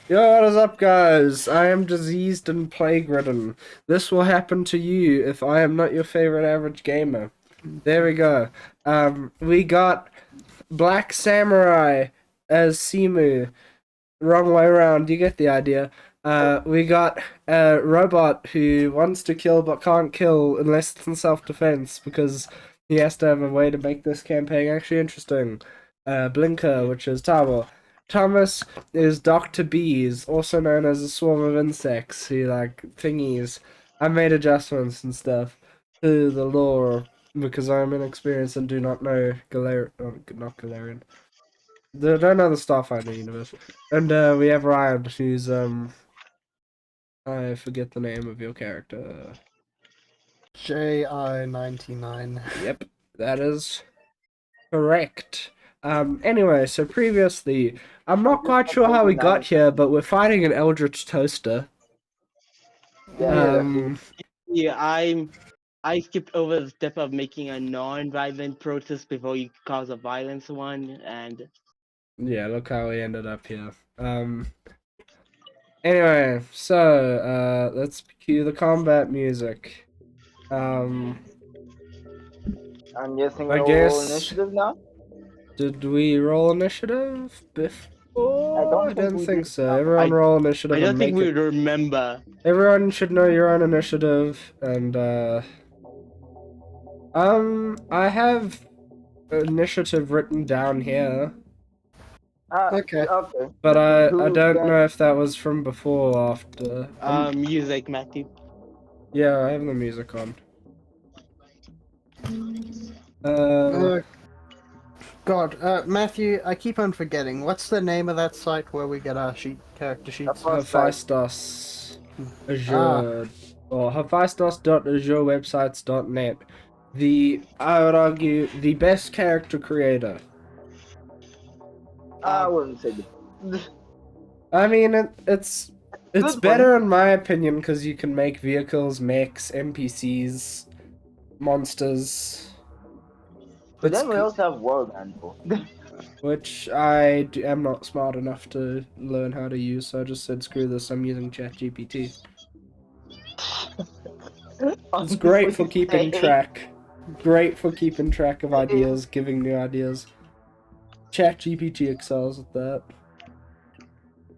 Yo, what is up, guys? I am diseased and plague-ridden. This will happen to you if I am not your favorite average gamer. There we go. We got Black Samurai as Simu. Wrong way around, you get the idea. We got a robot who wants to kill but can't kill unless it's in self-defense because he has to have a way to make this campaign actually interesting. Blinker, which is Tabo. Thomas is Dr. Bees, also known as a swarm of insects who like thingies. I made adjustments and stuff to the lore because I'm inexperienced and do not know not Galarian. Don't know the Starfinder universe. And we have Ryan, who's I forget the name of your character. JI99. Yep, that is correct. Anyway, so previously, I'm not quite sure how we got here, but we're fighting an Eldritch Toaster. Yeah. Yeah, I skipped over the step of making a non-violent protest before you cause a violence one, and Yeah, look how we ended up here. Anyway, so let's cue the combat music. I'm guessing I we'll roll guess. initiative now. Did we roll initiative before? I don't we think did. so. Everyone roll initiative I don't and think make we it. remember. Everyone should know your own initiative, and I have initiative written down here, Okay. Okay. but I Who's don't got- know if that was from before or after. Music, Matthew. Yeah, I have the music on. Matthew, I keep on forgetting. What's the name of that site where we get our character sheets? Hephaestus Azure or Hephaestus.azurewebsites.net. I would argue the best character creator. I wouldn't say I mean, it's Good better in my opinion because you can make vehicles, mechs, NPCs, monsters. But then we also have world handful. Which am not smart enough to learn how to use, so I just said screw this. I'm using ChatGPT. It's great for keeping track. Great for keeping track of ideas, giving new ideas. ChatGPT excels at that.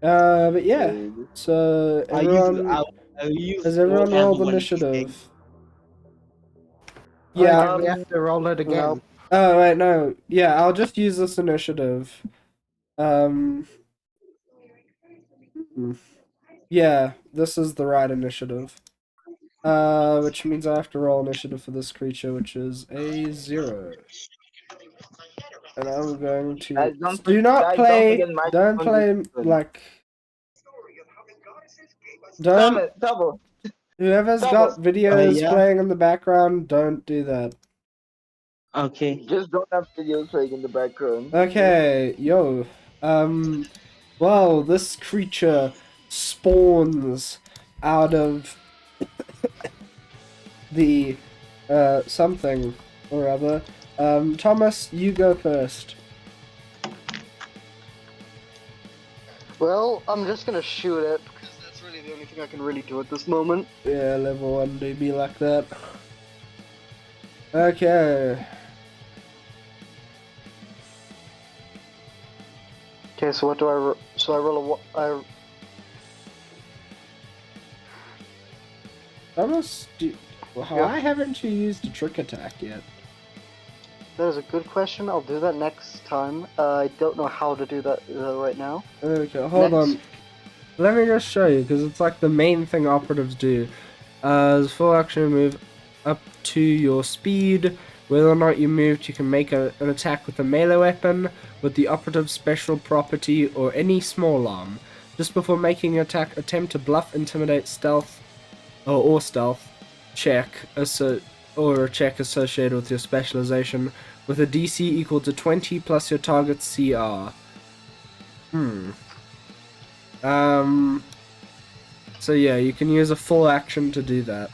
But yeah. So everyone has everyone rolled initiative? Yeah. We have to roll it again. Oh wait, no. Yeah, I'll just use this initiative. Yeah, this is the right initiative. Which means I have to roll initiative for this creature, which is a 0. And I'm going to don't play like don't Double. whoever's got videos playing in the background, don't do that. Okay. Just don't have videos playing in the background. Okay, yo. Well, this creature spawns out of the something or other. Thomas, you go first. Well, I'm just gonna shoot it because that's really the only thing I can really do at this moment. Yeah, level 1 do be like that. Okay. Okay, so what do I roll? So I roll Thomas, why haven't you used a trick attack yet? That is a good question. I'll do that next time. I don't know how to do that right now. Okay, hold on. Let me just show you, because it's like the main thing operatives do. As full action move up to your speed. Whether or not you moved, you can make an attack with a melee weapon, with the operative special property, or any small arm. Just before making an attack, attempt to bluff, intimidate, stealth, or stealth check, or a check associated with your specialization, with a DC equal to 20 plus your target's CR. So yeah, you can use a full action to do that.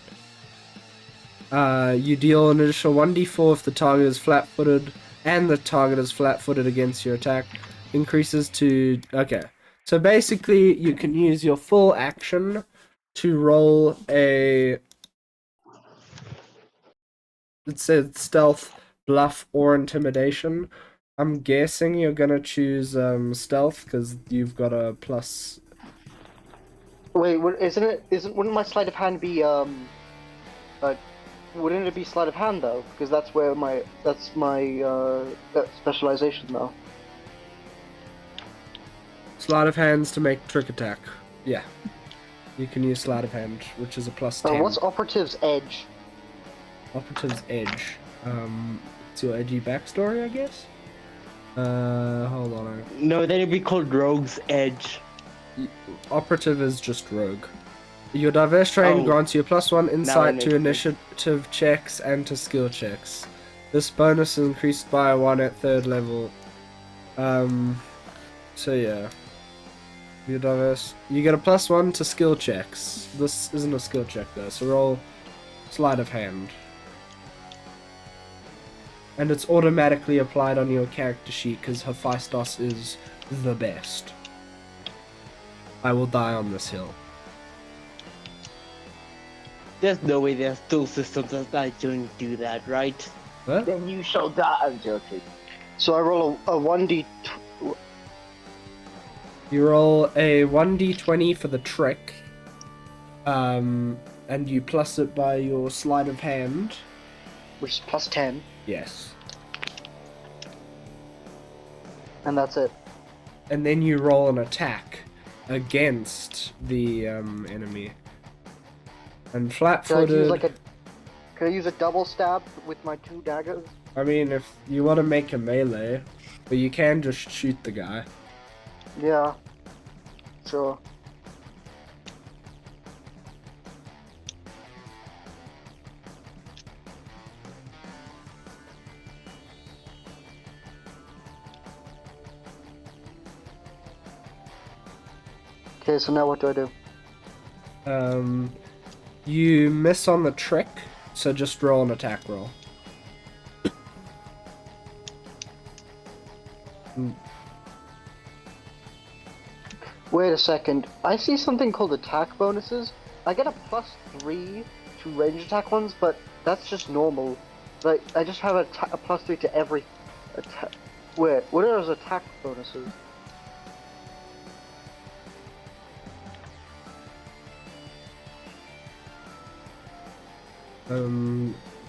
You deal an additional 1d4 if the target is flat-footed, and the target is flat-footed against your attack. Increases to... Okay. So basically, you can use your full action to roll a. It said stealth, bluff, or intimidation. I'm guessing you're gonna choose stealth because you've got a plus. Wait, wouldn't my sleight of hand be wouldn't it be sleight of hand though? Because that's my specialization though. Sleight of hands to make trick attack. Yeah. You can use sleight of hand, which is a plus 10. What's operative's edge? Operative's edge. It's your edgy backstory, I guess? Hold on. No, then it'd be called Rogue's Edge. Operative is just rogue. Your diverse terrain grants you a +1 insight to initiative checks and to skill checks. This bonus is increased by 1 at 3rd level. So yeah. You're diverse. You get a +1 to skill checks. This isn't a skill check though, so roll sleight of hand. And it's automatically applied on your character sheet because Hephaestus is the best. I will die on this hill. There's no way there's still systems that don't do that, right? What? Then you shall die. I'm joking. So I roll a 1d. You roll a 1d20 for the trick. And you plus it by your sleight of hand. Which is +10, Yes. and that's it. And then you roll an attack against the enemy. And flat-footed. Can I use a double stab with my 2 daggers? I mean, if you want to make a melee, but you can just shoot the guy. Yeah. Sure. Okay, so now what do I do? You miss on the trick, so just roll an attack roll. Wait a second. I see something called attack bonuses. I get a +3 to range attack ones, but that's just normal. Like, I just have a +3 to every attack. Wait, what are those attack bonuses?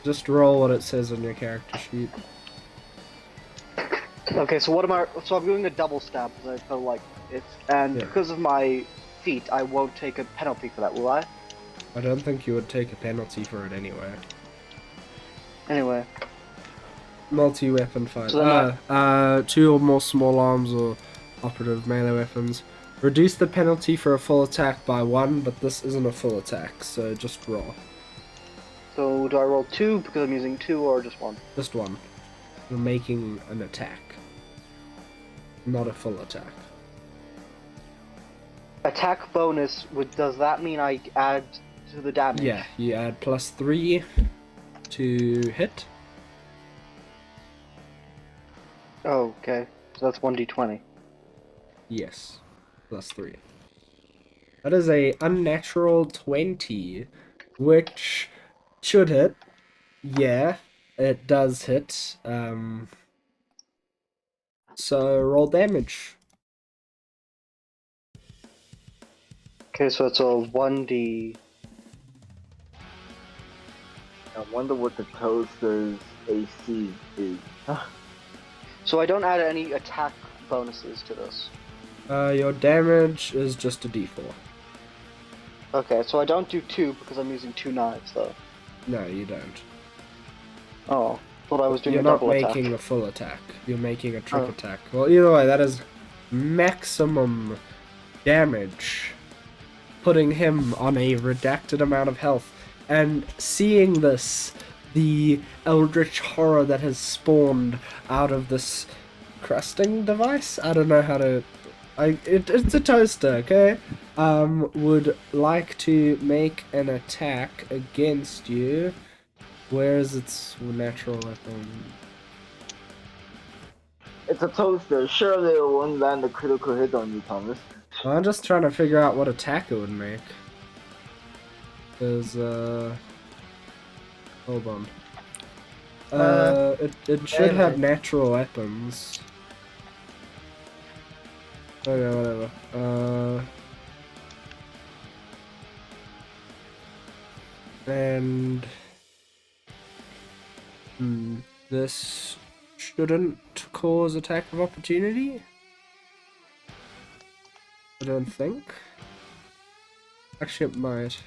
Just roll what it says on your character sheet. Okay, so what am I? So I'm doing a double stab because I feel like it's, and Yeah. because of my feat, I won't take a penalty for that, will I? I don't think you would take a penalty for it anyway. Anyway, Multi-weapon fight. So then 2 or more small arms or operative melee weapons. Reduce the penalty for a full attack by 1, but this isn't a full attack, so just roll. so do I roll 2 because I'm using 2 or just 1? Just 1. You're making an attack. Not a full attack. Attack bonus, does that mean I add to the damage? Yeah, you add +3 to hit. Oh, okay. So that's 1d20. Yes, +3. That is a unnatural 20, which should hit. Yeah, it does hit. So roll damage. Okay, so it's a 1d. I wonder what the toaster's AC is. So I don't add any attack bonuses to this. Your damage is just a d4. Okay, so I don't do 2 because I'm using 2 knives though. No, you don't. Oh, thought I was doing You're a not double attack. making a full attack. You're making a trick Oh. attack. Well, either way, that is maximum damage, putting him on a redacted amount of health. And seeing this, the eldritch horror that has spawned out of this crusting device, I don't know how to... it's a toaster, okay? Would like to make an attack against you. Where is its natural weapon? It's a toaster. Surely it won't land a critical hit on you, Thomas. I'm just trying to figure out what attack it would make. Cause hold on. It should have damage. natural weapons. Okay, whatever. And this shouldn't cause attack of opportunity. I don't think. Actually, it might.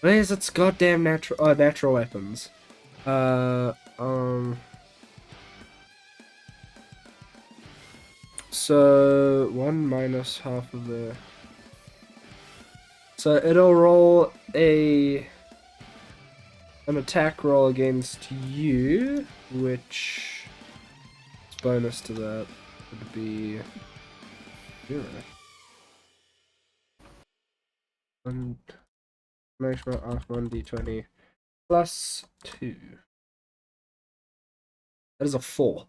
Where's its goddamn natural weapons? So 1 minus half of the. So it'll roll an attack roll against you, which its bonus to that would be 0. And management of 1d20 plus 2. That is a 4.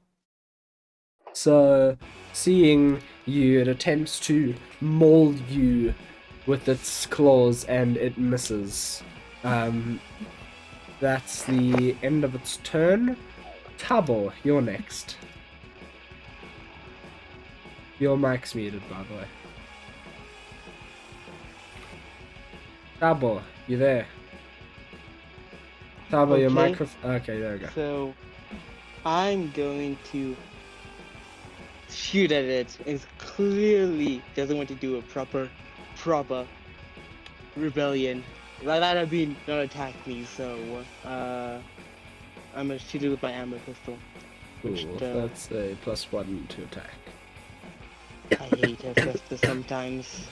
So, seeing you, it attempts to maul you with its claws and it misses. That's the end of its turn. Tabo, you're next. Your mic's muted, by the way. Tabo, you there? Tabo, your Okay. microphone. Okay, there we go. So I'm going to shoot at it. It clearly doesn't want to do a proper rebellion. Like that, I mean, not attack me. So I'm gonna shoot it with my amber pistol. Which Cool. That's a +1 to attack. I hate Hephaestus sometimes.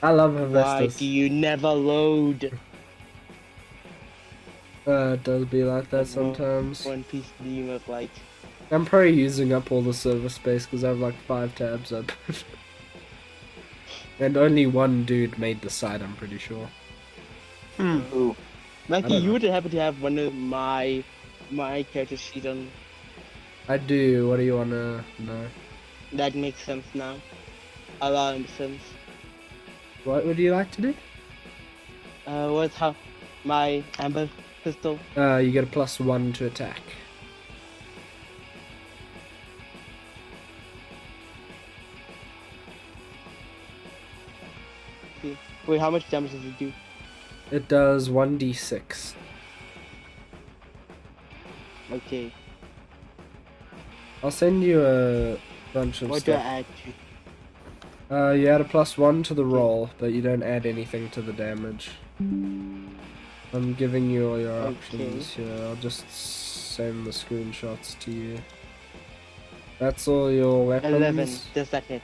I love Why Hephaestus. do you never load? It does be like that sometimes. One piece theme of like. I'm probably using up all the server space because I have like 5 tabs open. And only one dude made the site, I'm pretty sure. Ooh. Mikey, don't you know. would happen to have one of my character sheet on. I do. What do you want to know? That makes sense now. A lot of sense. What would you like to do? What's how my amber pistol? You get a +1 to attack. See. Wait, how much damage does it do? It does 1d6. Okay. I'll send you a bunch of What do I stuff. add You add a +1 to the roll, but you don't add anything to the damage. I'm giving you all your options here. I'll just send the screenshots to you. That's all your to? weapons. 11. Does that hit?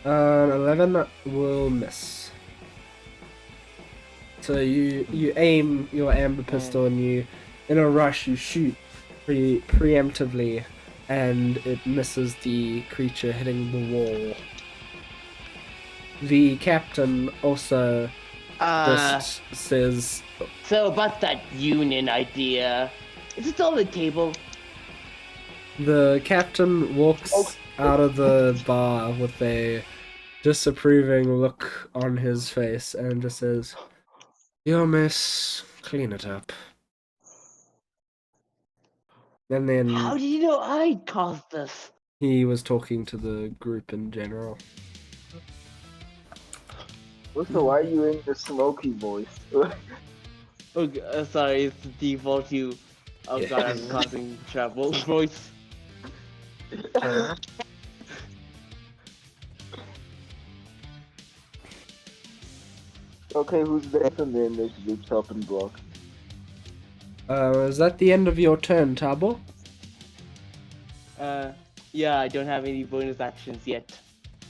11 will miss. So you aim your amber pistol and you, in a rush, you shoot preemptively, and it misses the creature hitting the wall. The captain also just says, So about that union idea. Is it on the table? the captain walks out of the bar with a disapproving look on his face and just says, "Yo, miss, clean it up." And How then did you know I'd caused this? he was talking to the group in general. Also, why are you in the smoky voice? Oh, sorry, it's the default you. Oh god, I'm causing trouble. Voice. Okay, who's next on the initiative chopping block? Is that the end of your turn, Tabo? Yeah, I don't have any bonus actions yet.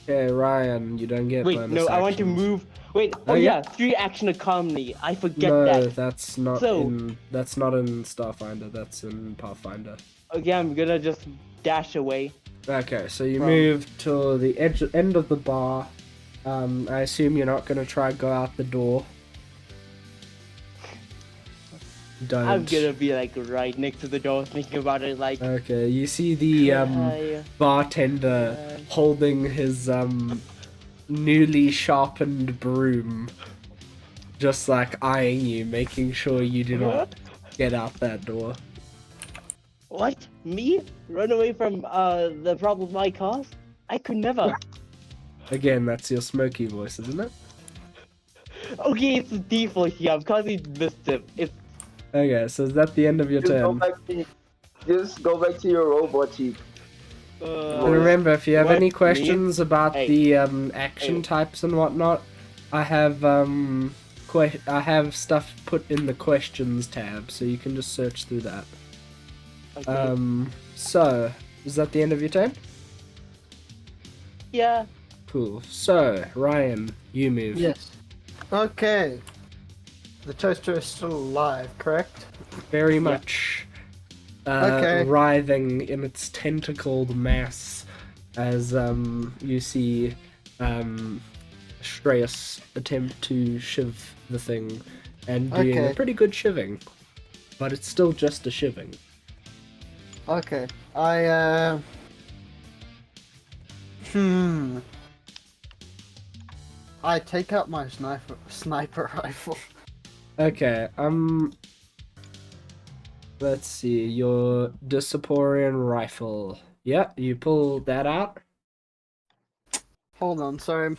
Okay, Ryan, you don't get Wait, bonus no, I want to actions. move. Wait, Oh, oh yeah. yeah, 3 action economy. I forget No, that. that's not So- in Starfinder, that's in Pathfinder. Okay, I'm gonna just dash away. Okay, so you From- move to the end of the bar. I assume you're not gonna try go out the door. Don't. I'm gonna be like right next to the door thinking about it like Okay, you see the I, bartender holding his newly sharpened broom, just like eyeing you, making sure you do not get out that door. what? Me? Run away from the problem I caused? I could never. Again, that's your smoky voice, isn't it? Okay, it's default here. I'm causing mischief. It's Okay, so is that the end of your turn? Just go back to your robot chief. And remember, if you have What? any Me? questions about Hey. the action Hey. types and whatnot, I have I have stuff put in the questions tab, so you can just search through that. okay. So is that the end of your turn? Yeah. Cool. So Ryan, you move. Yes. Okay. The toaster is still alive, correct? Very much. Okay. Writhing in its tentacled mass, as you see Strauss attempt to shiv the thing, and doing a Okay. pretty good shiving, but it's still just a shiving. Okay. I I take out my sniper rifle. Okay, let's see, your Disaporian rifle. Yeah, you pull that out. Hold on, sorry.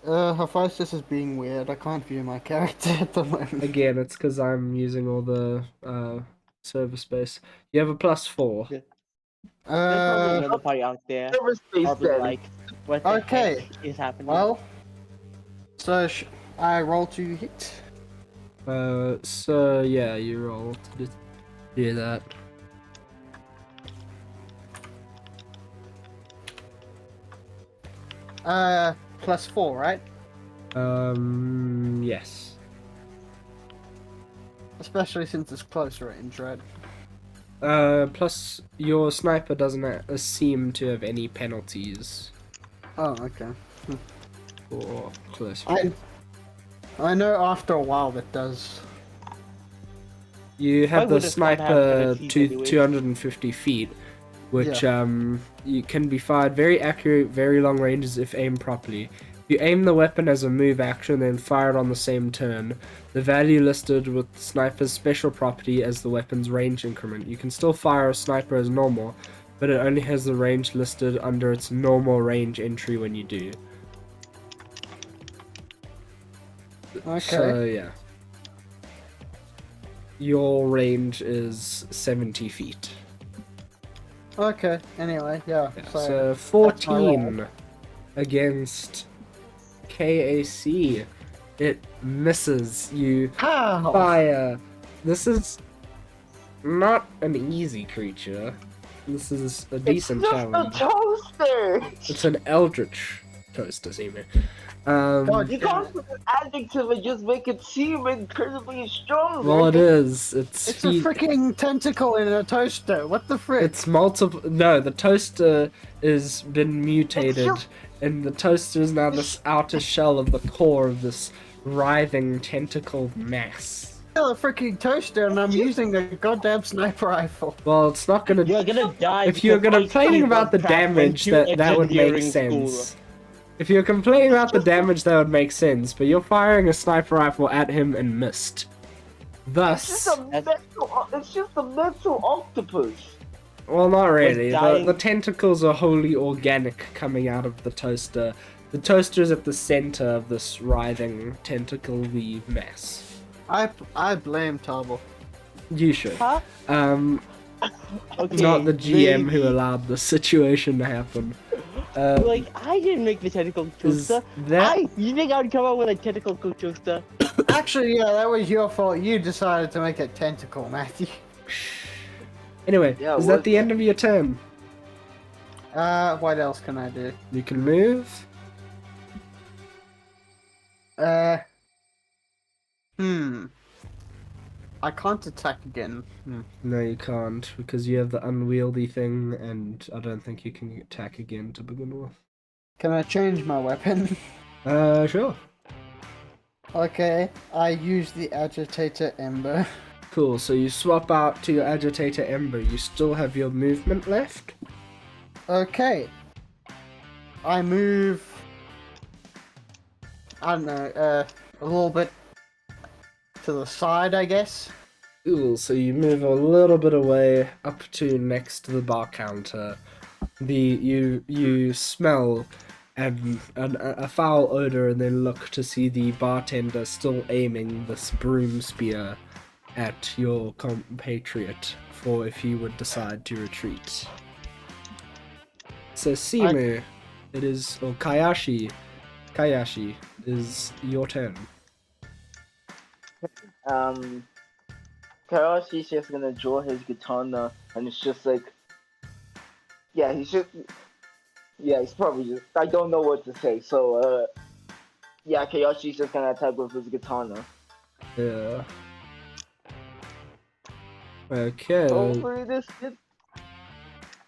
Her voice just is being weird. I can't view my character at the moment. Again, it's because I'm using all the server space. You have a +4. There's probably Uh, another party out there. Server space Probably then. like, what the Okay. heck is happening? well, so I roll to hit. So yeah, you roll to do that. +4, right? Yes. Especially since it's close range, right? Plus your sniper doesn't seem to have any penalties Oh, okay. for close. I know after a while that does. You have Why the would a sniper have sniper penalties to anyways? 250 feet, which you can be fired very accurate, very long ranges if aimed properly. You aim the weapon as a move action, then fire it on the same turn. The value listed with the sniper's special property as the weapon's range increment. You can still fire a sniper as normal, but it only has the range listed under its normal range entry when you do. Okay. So yeah. Your range is 70 feet. Okay. Anyway, yeah. Yeah, So, so that's my roll. 14 against KAC. It misses. You How? fire. This is not an easy creature. This is a decent it's challenge. just a toaster. It's an eldritch toaster, Seaman. God, You can't put an adjective and just make it seem incredibly strong. well, right? it is. It's it's a freaking tentacle in a toaster. What the frick? It's multiple. No, the toaster is been mutated, just- and the toaster is now this outer shell of the core of this writhing tentacled mass. Still a freaking toaster, and I'm using a goddamn sniper rifle. Well, it's not gonna. You're gonna die. If you're because I complaining see about the one crap damage, went to that would make engineering school. sense. If you're complaining about the damage, that would make sense. But you're firing a sniper rifle at him and missed. Thus, It's just a mental octopus. well, not really. dying. The tentacles are wholly organic coming out of the toaster. The toaster is at the center of this writhing tentacle-y mess. I blame Tabo. You should. Huh? Okay, Not the GM who maybe. allowed this situation to happen. Like, I didn't make the tentacle Is toaster. that You think I'd come up with a tentacle toaster? Actually, yeah, that was your fault. You decided to make it tentacle, Matthew. anyway? Yeah, Is that what- the end of your turn? What else can I do? You can move. I can't attack again. No, you can't because you have the unwieldy thing, and I don't think you can attack again to begin with. Can I change my weapon? Sure. Okay, I use the agitator ember. Cool, so you swap out to your agitator Ember. You still have your movement left? Okay. I move. I don't know, a little bit to the side, I guess. Cool, so you move a little bit away up to next to the bar counter. You smell a foul odor and then look to see the bartender still aiming this broom spear at your compatriot for if he would decide to retreat. So Simu, it is, or Kayashi, is your turn. Karashi's just gonna draw his katana, and it's just like, yeah, he's probably just, I don't know what to say, so, yeah, Kayoshi's just gonna attack with his katana. Yeah. Okay. Hopefully this gets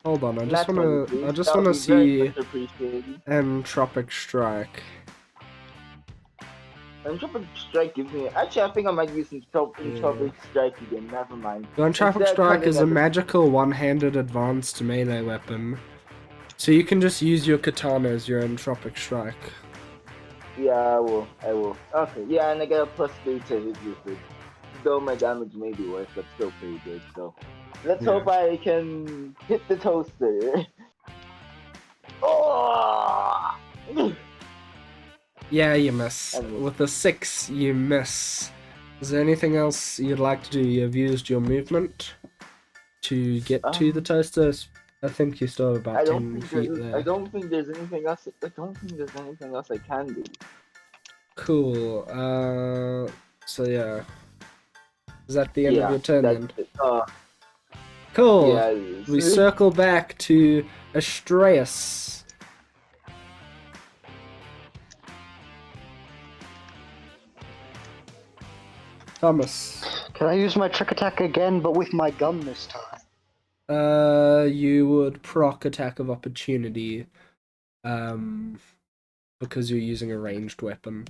Hold on, I just natural, please. wanna That would be very see much appreciated. Entropic Strike. Entropic Strike gives me, actually I think I might use Entropic Strike again, never mind. The Entropic Instead, Strike turning is a at the- magical one-handed advanced melee weapon. So you can just use your katana as your Entropic Strike. Yeah, I will. Okay, yeah, and I get a +3 to hit with it. Though my damage may be worse, but still pretty good, so. Let's Yeah. hope I can hit the toaster. Oh! Yeah, you miss. I miss. With a 6, you miss. Is there anything else you'd like to do? You've used your movement to get to the toasters. I think you still have about I 10 don't feet think there. I don't think there's anything else. I don't think there's anything else I can do. Cool. So yeah. Is that the end of your turn then? Cool. Yeah, it is. We circle back to Astraeus. Thomas. Can I use my trick attack again, but with my gun this time? You would proc attack of opportunity, because you're using a ranged weapon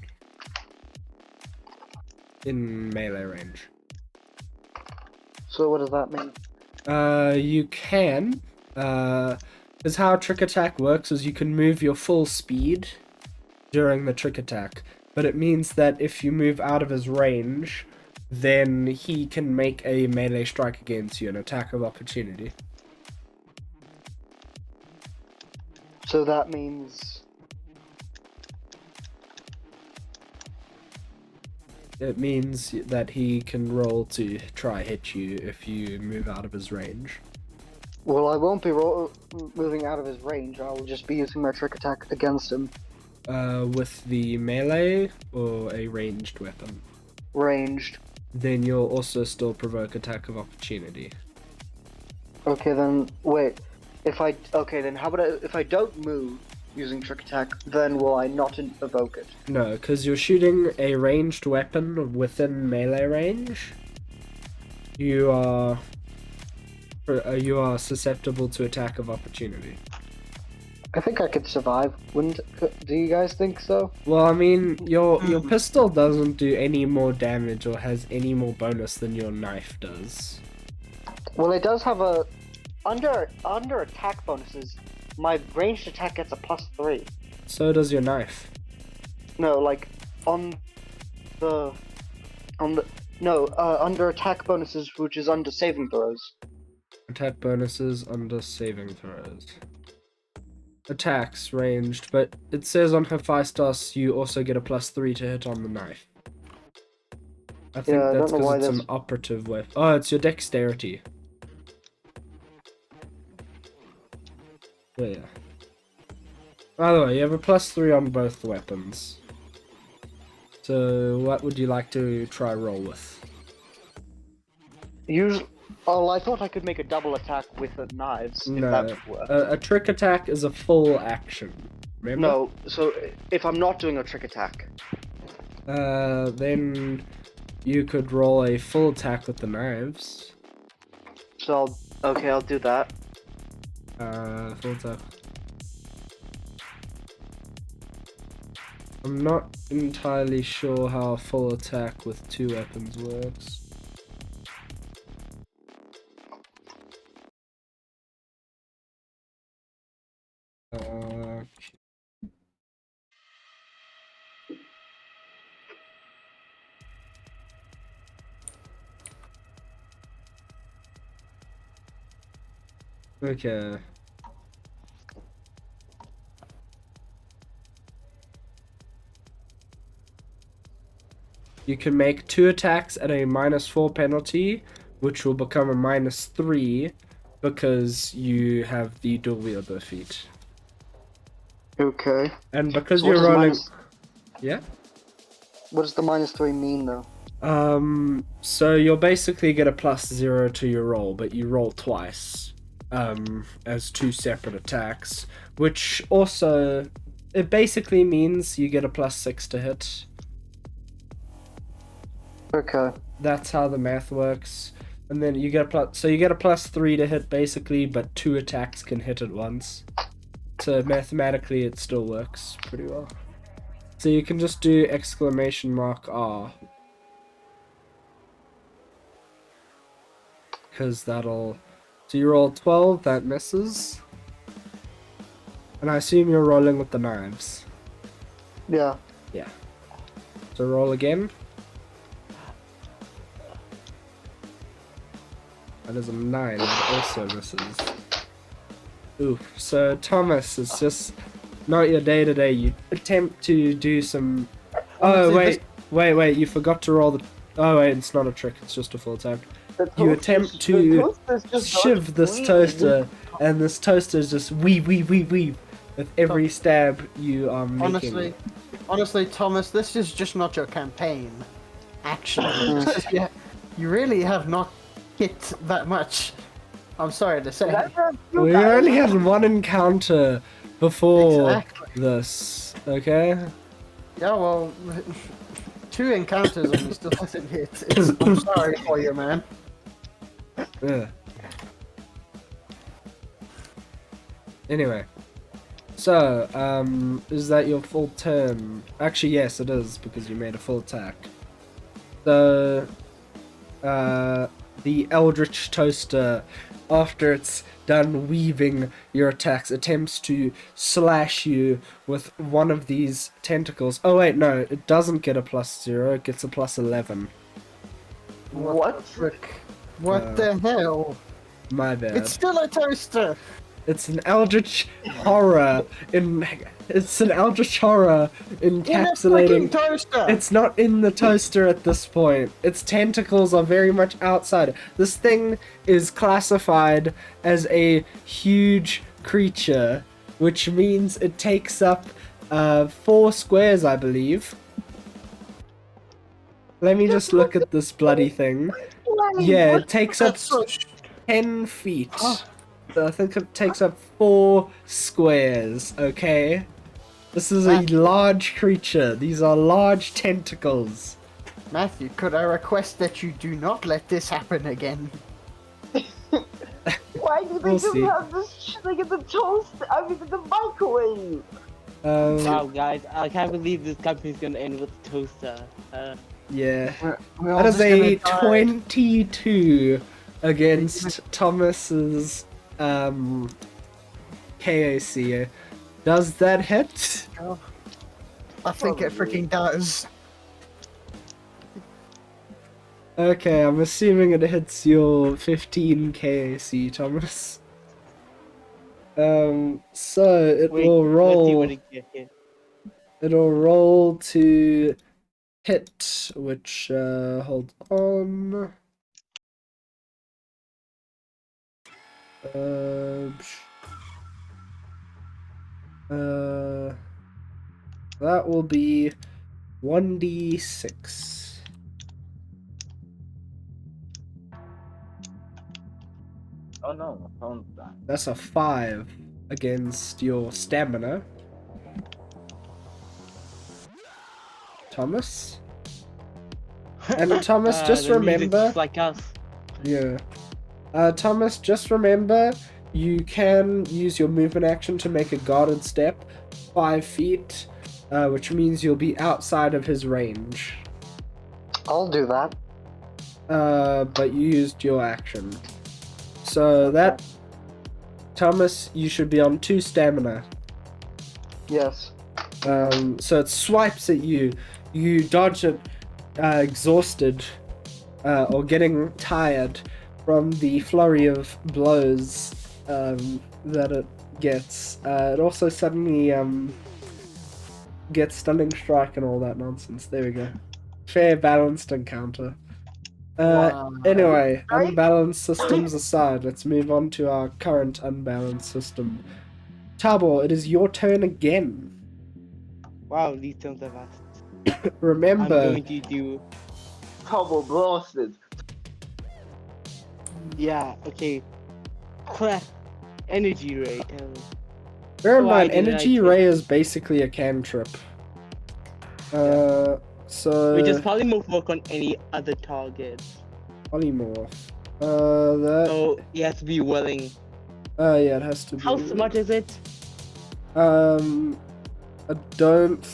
in melee range. So what does that mean? You can, is how trick attack works is you can move your full speed during the trick attack, but it means that if you move out of his range, then he can make a melee strike against you, an attack of opportunity. So that means... It means that he can roll to try hit you if you move out of his range. Well, I won't be moving out of his range. I will just be using my trick attack against him. With the melee or a ranged weapon? Ranged. Then you'll also still provoke attack of opportunity. Okay, then wait. Okay, then how about if I don't move using trick attack, then will I not evoke it? No, because you're shooting a ranged weapon within melee range. You are susceptible to attack of opportunity. I think I could survive. Do you guys think so? Well, I mean, your pistol doesn't do any more damage or has any more bonus than your knife does. Well, it does have a under attack bonuses. My ranged attack gets a +3. So does your knife. No, like under attack bonuses, which is under saving throws. Attack bonuses under saving throws. Attacks ranged, but it says on Hephaestus you also get a +3 to hit on the knife. I think Yeah, I that's don't know why because it's that's- an operative weapon. Oh, it's your dexterity. Yeah. By the way, you have a +3 on both the weapons. So, what would you like to try roll with? Oh, I thought I could make a double attack with the knives. If that would work. A trick attack is a full action. Remember? No, so if I'm not doing a trick attack. Then you could roll a full attack with the knives. So I'll do that. Full attack. I'm not entirely sure how a full attack with 2 weapons works. Okay. You can make 2 attacks at a -4 penalty, which will become a -3 because you have the dual wielder feat. Okay. And because So what you're does rolling, minus- yeah. What does the -3 mean though? So you'll basically get a +0 to your roll, but you roll twice, as 2 separate attacks, which also, it basically means you get a +6 to hit. Okay. That's how the math works. And then you get so you get a +3 to hit basically, but 2 attacks can hit at once. So mathematically it still works pretty well. So you can just do !R. Because that'll... So you roll 12, that misses. And I assume you're rolling with the knives. Yeah. Yeah. So roll again. That is a 9, that also misses. Oof. So Thomas, it's just not your day today. You attempt to do some... Oh, Honestly, wait, you forgot to roll the... Oh wait, it's not a trick, it's just a full attack. The You toaster- attempt the to toaster's just shiv not this squeezed. toaster, and this toaster is just weave with every stab you are making. Honestly, Thomas, this is just not your campaign. Actually, yeah, you really have not hit that much. I'm sorry to say. That's not true, We guys. only had one encounter before Exactly. this, okay? Yeah, well, 2 encounters and he still hasn't hit. I'm sorry for you, man. Yeah. Anyway. So, is that your full turn? Actually, yes, it is, because you made a full attack. So, the Eldritch Toaster, after it's done weaving your attacks, attempts to slash you with one of these tentacles. Oh wait, no, it doesn't get a +0, it gets a +11. What? Frick. What the hell? My bad. It's still a toaster! It's an eldritch horror it's an eldritch horror In a encapsulating. freaking toaster! It's not in the toaster at this point. Its tentacles are very much outside. This thing is classified as a huge creature, which means it takes up 4 squares, I believe. Let me just look at this bloody thing. Yeah, it takes up That's so 10 feet. So I think it takes up 4 squares, okay? This is a large creature. These are large tentacles. Matthew, could I request that you do not let this happen again? Why do they We'll just see. have this shit like in the toaster? I mean, in the microwave. Wow, guys, I can't believe this company's gonna end with a toaster. Yeah. We're all That is just a gonna die. 22 against Thomas's KAC. Does that hit? I think it freaking does. Okay, I'm assuming it hits your 15 KAC, Thomas. So it Wait, will let's see roll. what it gets. It'll roll to hit, which hold on. That will be 1d6. Oh no, my phone's dying. That's a 5 against your stamina. Thomas? And Thomas, just The music's remember... just like us. Yeah. Thomas, just remember, you can use your movement action to make a guarded step 5 feet, which means you'll be outside of his range. I'll do that. But you used your action. So that... Thomas, you should be on 2 stamina. Yes. So it swipes at you. You dodge it, exhausted, or getting tired from the flurry of blows that it gets. It also suddenly gets stunning strike and all that nonsense. There we go. Fair balanced encounter. Wow. Anyway, unbalanced systems aside, let's move on to our current unbalanced system. Tabor, it is your turn again. Wow, these turns are fast. I'm Remember, going to do. Turbo blasted. Yeah, okay. Energy ray. bear in Why mind, didn't I Energy take- Ray is basically a cantrip. So... We just polymorph work on any other targets. Polymorph. That... So you have to be willing. yeah, it has to be... How smart is it? I don't...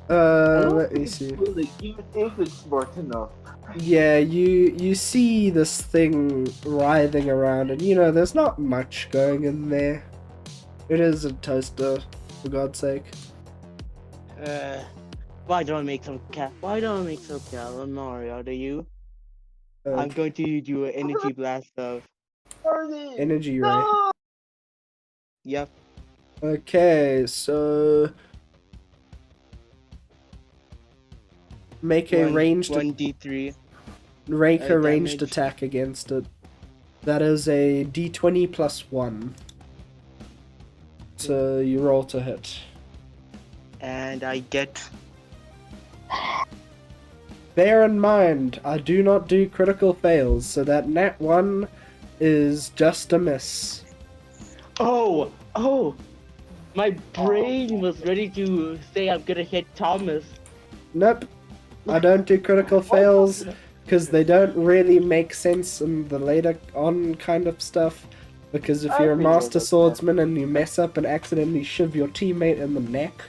let me see. Really, even if it's smart enough. Yeah, you see this thing writhing around, and you know, there's not much going in there. It is a toaster, for God's sake. Why don't I make some calamari out of you? I'm going to do an energy blast of. Energy Ray. No! Yep. Okay, so... Make a ranged... 1d3. Rake a ranged damage. attack against it. That is a d20 plus 1. So you roll to hit. And I get. Bear in mind, I do not do critical fails, so that nat 1 is just a miss. Oh! My brain was ready to say I'm gonna hit Thomas. Nope. I don't do critical fails because they don't really make sense in the later on kind of stuff. Because if you're a master swordsman and you mess up and accidentally shiv your teammate in the neck,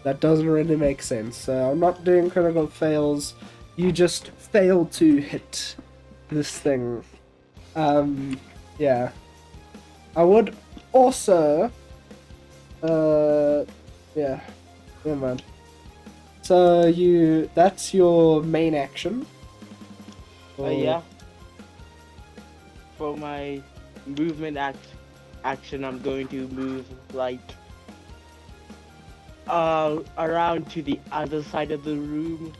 that doesn't really make sense. So I'm not doing critical fails. You just fail to hit this thing. Yeah. I would also... yeah. Never mind. So that's your main action. Yeah. For my movement action, I'm going to move like around to the other side of the room.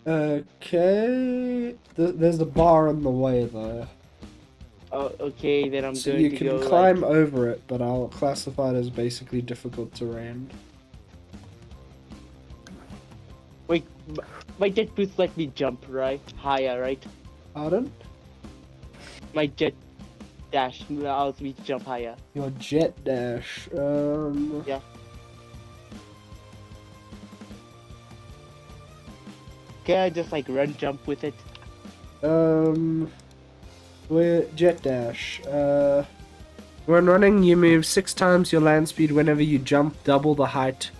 Okay. There's a bar in the way though. Oh, okay, then I'm So going you to can go climb like, over it, but I'll classify it as basically difficult terrain. wait, my jet boots let me jump right higher, right? Pardon? My jet dash allows me to jump higher. Your jet dash. Yeah. Can I just like run jump with it? We're jet dash. When running, you move 6 times your land speed whenever you jump, double the height.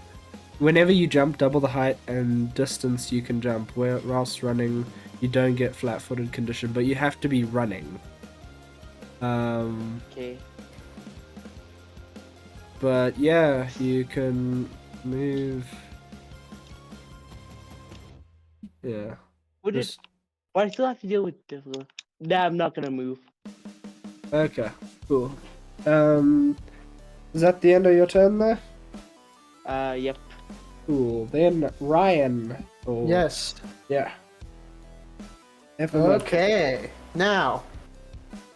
Whenever you jump, double the height and distance you can jump. Whilst running, you don't get flat-footed condition, but you have to be running. Okay. But yeah, you can move. Yeah. Would it? Just... But I still have to deal with this. Nah, I'm not gonna move. Okay, cool. Is that the end of your turn there? Yep. Cool. Then Ryan. Oh, Yes. Yeah. Okay. Now,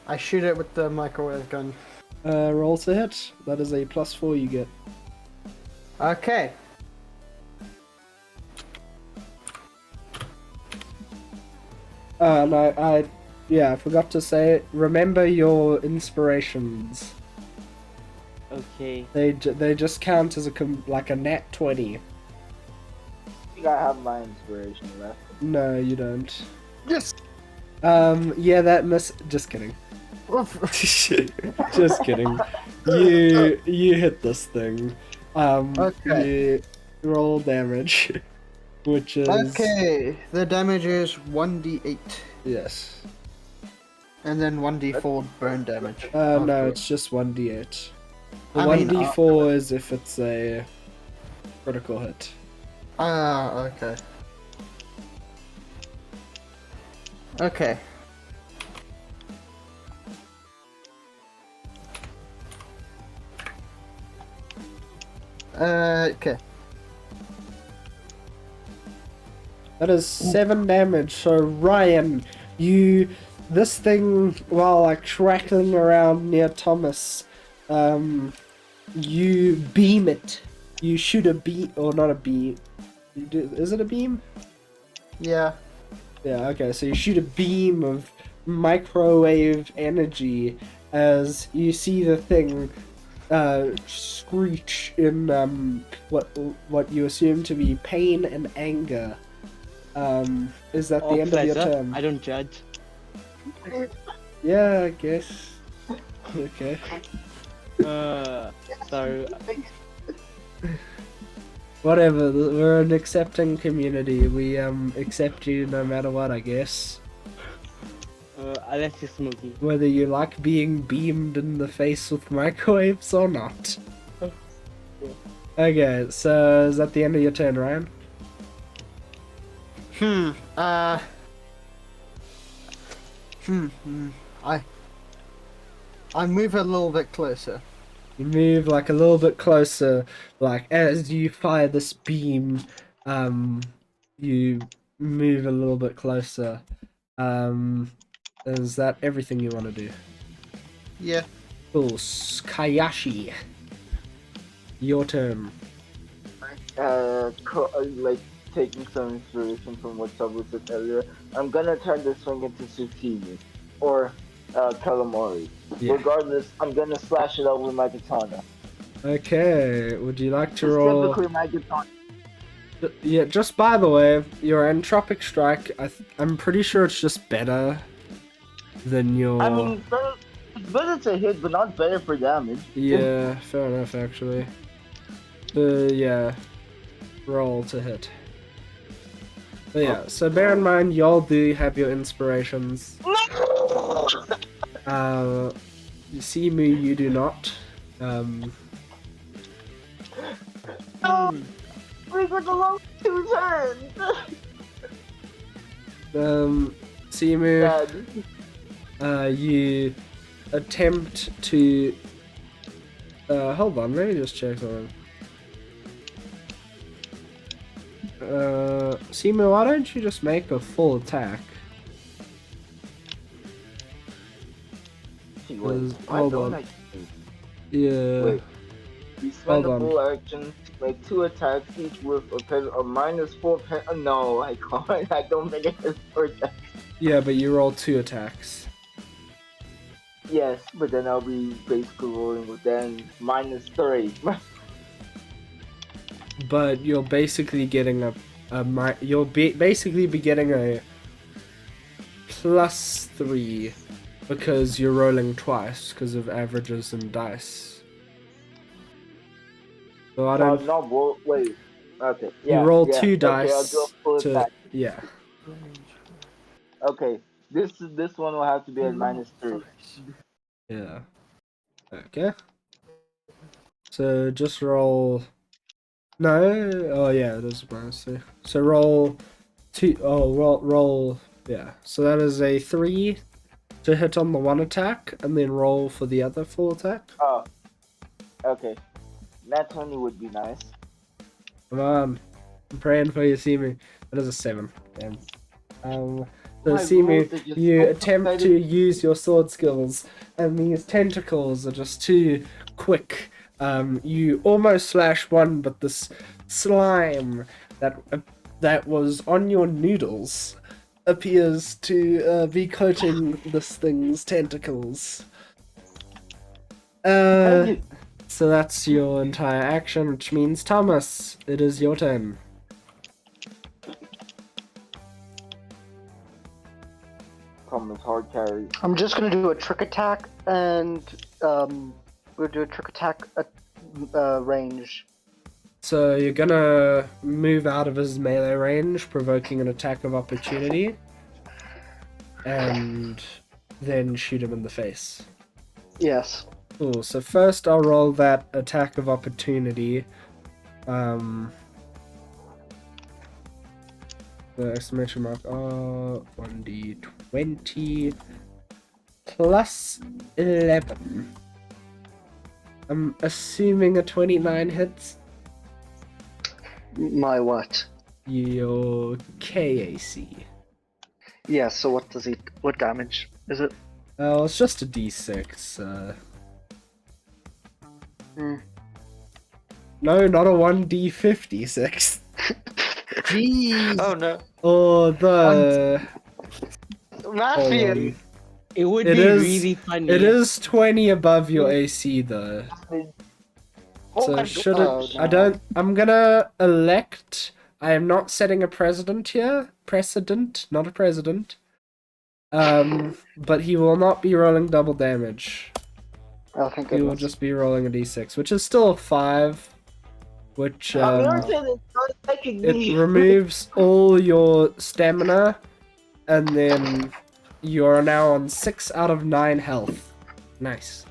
I shoot it with the microwave gun. Roll to hit. That is a +4 you get. Okay. And I forgot to say it. Remember your inspirations. Okay. They just count as like a nat 20. I think I have my inspiration left. No, you don't. Yes. Yeah, that miss. Just kidding. Just kidding. You hit this thing. Okay. You roll damage, which is Okay. The damage is 1d8, yes. and then 1d4 burn damage. No, it's just 1d8. The I mean, 1d4 is if it's a critical hit. Ah, okay. Okay. Okay. That is 7 damage. So Ryan, this thing while like crackling around near Thomas, you beam it. You shoot a beam, or not a beam. Is it a beam? Yeah. Yeah. Okay. So you shoot a beam of microwave energy as you see the thing screech in what you assume to be pain and anger. Is that Or the end of your pleasure. turn? I don't judge. Yeah, I guess. Okay. So Whatever, we're an accepting community. We accept you no matter what, I guess. I let you Smokey. Whether you like being beamed in the face with microwaves or not. Okay, so is that the end of your turn, Ryan? I move a little bit closer. You move like a little bit closer, like as you fire this beam, you move a little bit closer. Is that everything you want to do? Yeah. Cool. Kayashi. Your turn. Like taking some inspiration from what Sabu said earlier, I'm gonna turn this thing into zucchini or calamari. Yeah. Regardless, I'm gonna slash it out with my katana. Okay, would you like to roll? Specifically my katana. Yeah, just by the way, your entropic strike, I'm pretty sure it's just better than your... I mean, it's better to hit, but not better for damage. Yeah, fair enough, actually. Yeah, roll to hit. But yeah, so bear in mind, y'all do have your inspirations. Simu, you do not. We got the last 2 turns! Simu, you attempt to... hold on, let me just check something. Simu, why don't you just make a full attack? Wait, why Hold don't on. I? Yeah. Wait. You spend Hold a on. full action, make 2 attacks, each with a -4 pen. No, I can't. I don't think it has 4 attacks. Yeah, but you roll 2 attacks. Yes, but then I'll be basically rolling with then -3. But you're basically getting basically be getting a +3 because you're rolling twice because of averages and dice. So I don't. No, wait. Okay. You Yeah. roll yeah. 2 Okay, I'll dice do a full to attack. yeah. Okay. This one will have to be at -3. Yeah. Okay. So just roll. No. Oh yeah, it is -3. So roll 2. Oh, roll. Yeah. So that is a 3 to hit on the one attack, and then roll for the other full attack. Oh. Okay. That 20 would be nice. Come on. I'm praying for you, Simu. That is a 7. Damn. So My Simu, rolls are just you so attempt to pathetic. use your sword skills, and these tentacles are just too quick. You almost slash one, but this slime that was on your noodles appears to be coating this thing's tentacles. So that's your entire action, which means Thomas, it is your turn. Thomas hard carry. I'm just gonna do a trick attack, and we'll do a trick attack at range. So you're gonna move out of his melee range, provoking an attack of opportunity, and then shoot him in the face. Yes. Cool, so first I'll roll that attack of opportunity. The exclamation mark, 1d20 plus 11. I'm assuming a 29 hits. My what? Your KAC. Yeah, so what damage is it? Oh, it's just a D6. Hmm. No, not a 1D56. Jeez. Oh no. Or the... Hold Matthew! on. It would It be is- really funny. It is 20 above your AC though. Oh So my should god. it? Oh, I no. don't. I'm gonna elect. I am not setting a precedent here. Precedent, not a president. But he will not be rolling double damage. Oh, thank He will goodness. just be rolling a d6, which is still a 5. Which I'm irritated. It's not attacking it me. removes all your stamina, and then you are now on 6 out of 9 health. Nice.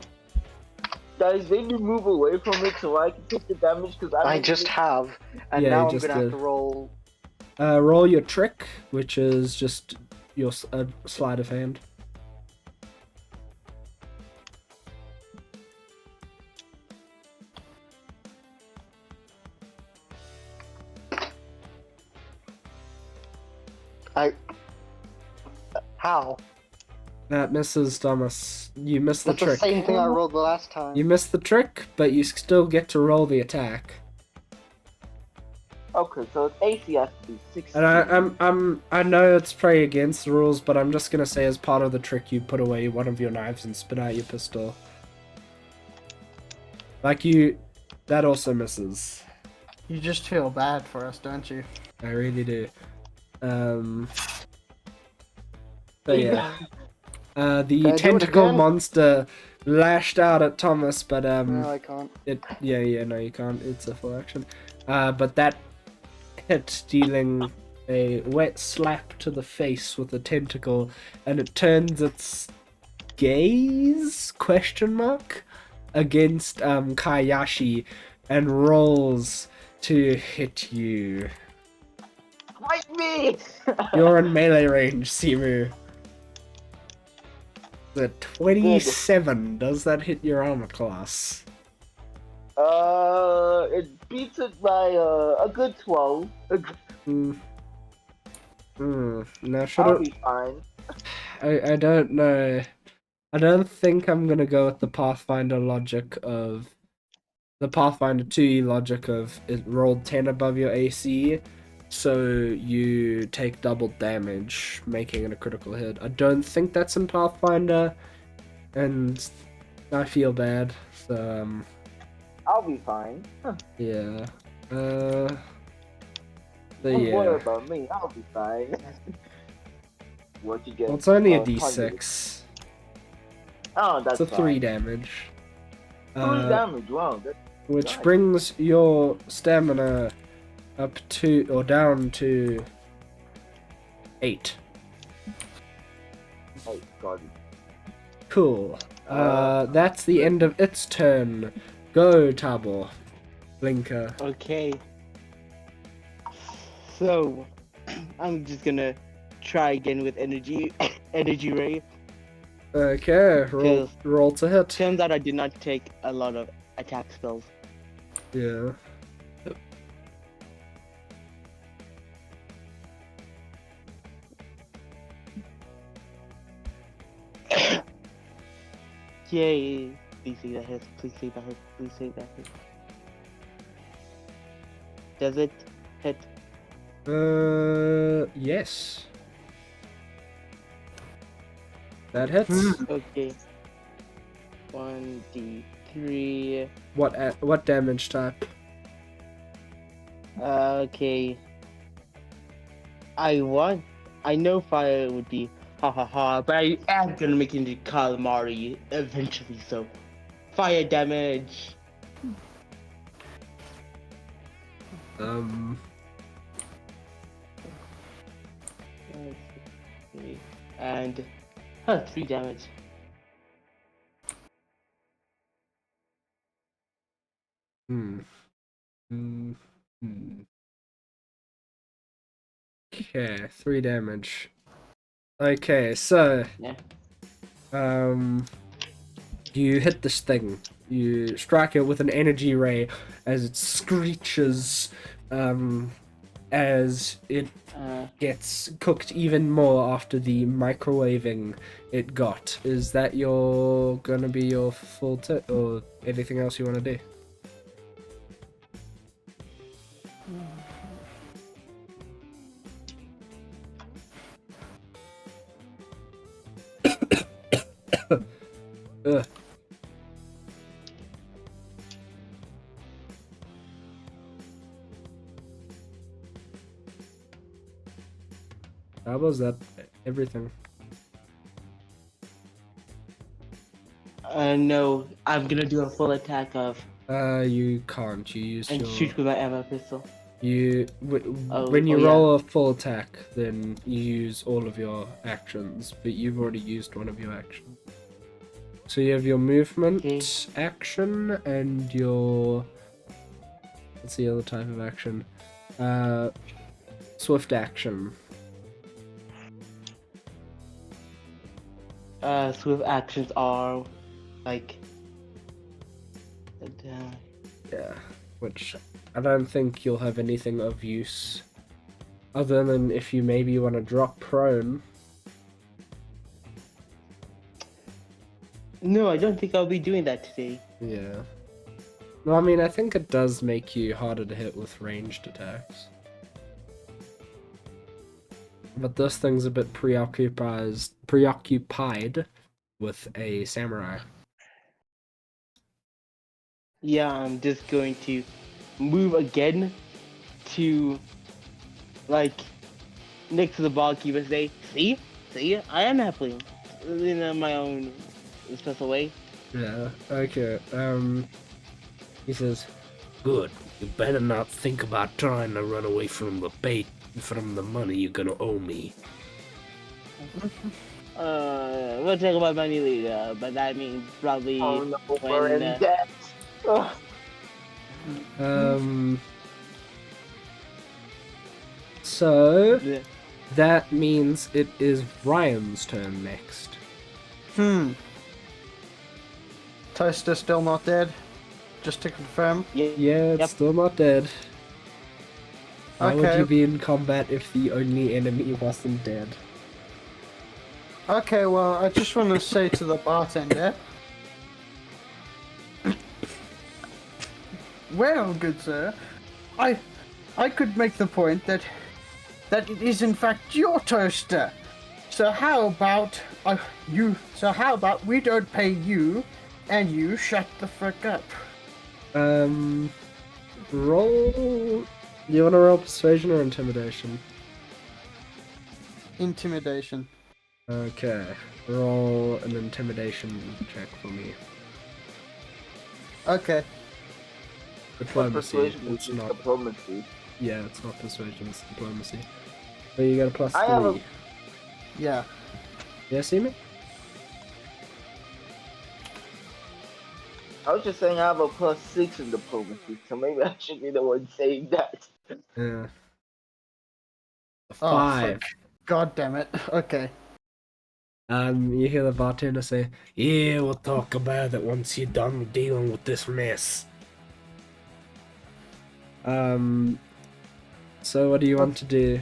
Guys, maybe move away from it so I can take the damage because I just have, and Yeah, now you I'm just gonna have did. to roll. Roll your trick, which is just your sleight of hand. How? That misses, Thomas. You missed the That's the trick. same thing I rolled the last time. You missed the trick, but you still get to roll the attack. Okay, so its AC has to be 16. And I know it's probably against the rules, but I'm just gonna say as part of the trick, you put away one of your knives and spit out your pistol. Like that also misses. You just feel bad for us, don't you? I really do. But yeah. The Can I do it tentacle again? monster lashed out at Thomas, but No, I can't. no, you can't. It's a full action. But that hit, dealing a wet slap to the face with a tentacle, and it turns its gaze against Kayashi and rolls to hit you. Fight me! You're in melee range, Simu. The 27, does that hit your armor class? It beats it by a good 12. Now should I'll it? be fine. I don't know. I don't think I'm gonna go with the Pathfinder logic of the Pathfinder 2E logic of it rolled 10 above your AC, so you take double damage, making it a critical hit. I don't think that's in Pathfinder, and I feel bad. So I'll be fine. yeah. But Don't worry yeah. about me. I'll be fine. What you get? Well, it's only a Positive. d6. Oh, that's It's a 3 damage. 3 damage. Wow. That's Which nice. brings your stamina up to, or down to 8. Oh god. Cool. That's the end of its turn. Go, Tabo. Blinker. Okay. So, I'm just gonna try again with energy ray. Okay, roll to hit. Turns out I did not take a lot of attack spells. Yeah. Yay! Please say that hits. Please say that hits. Please say that hits. Does it hit? Yes. That hits. Okay. 1d3. What damage type? Okay. I know fire would be ha ha ha, but I am gonna make it into calamari eventually, so fire damage. And 3 damage. Okay, 3 damage. Okay, so Yeah. you hit this thing. You strike it with an energy ray as it screeches as it gets cooked even more after the microwaving it got. Is that gonna be your full tip, or anything else you want to do? Ugh. How was that? Everything. No, I'm gonna do a full attack of You can't. You use and your. shoot with my ammo pistol. When you oh, roll a full attack, then you use all of your actions, but you've already used one of your actions. So you have your movement action and your. What's the other type of action? Swift action. Swift actions are like. Yeah, which I don't think you'll have anything of use, other than if you maybe want to drop prone. No, I don't think I'll be doing that today. Yeah. No, I mean, I think it does make you harder to hit with ranged attacks. But this thing's a bit preoccupied with a samurai. Yeah, I'm just going to move again to, like, next to the barkeeper and say, see, I am happy in my own special way. Yeah, okay, he says, good, you better not think about trying to run away from the money you're gonna owe me. We'll talk about money later, but that means probably Oh no, when, we're in debt. Ugh. So, the- that means it is Ryan's turn next. Toaster still not dead? Just to confirm. Yeah, it's Yep. still not dead. Why would Okay. you be in combat if the only enemy wasn't dead? Okay, well, I just want to say to the bartender. Well, good sir, I could make the point that it is in fact your toaster. So how about we don't pay you, and you shut the frick up. Roll. You want to roll persuasion or intimidation? Intimidation. Okay, roll an intimidation check for me. Okay. Diplomacy. Persuasion It's is not. diplomacy. Yeah, it's not persuasion. It's diplomacy. So you got a plus I have a- 3. Yeah. Yeah, see me? I was just saying I have a +6 in diplomacy, so maybe I should be the one saying that. Yeah. A Oh, 5. God damn it. Okay. You hear the bartender say, "Yeah, we'll talk about it once you're done dealing with this mess." So what do you want to do?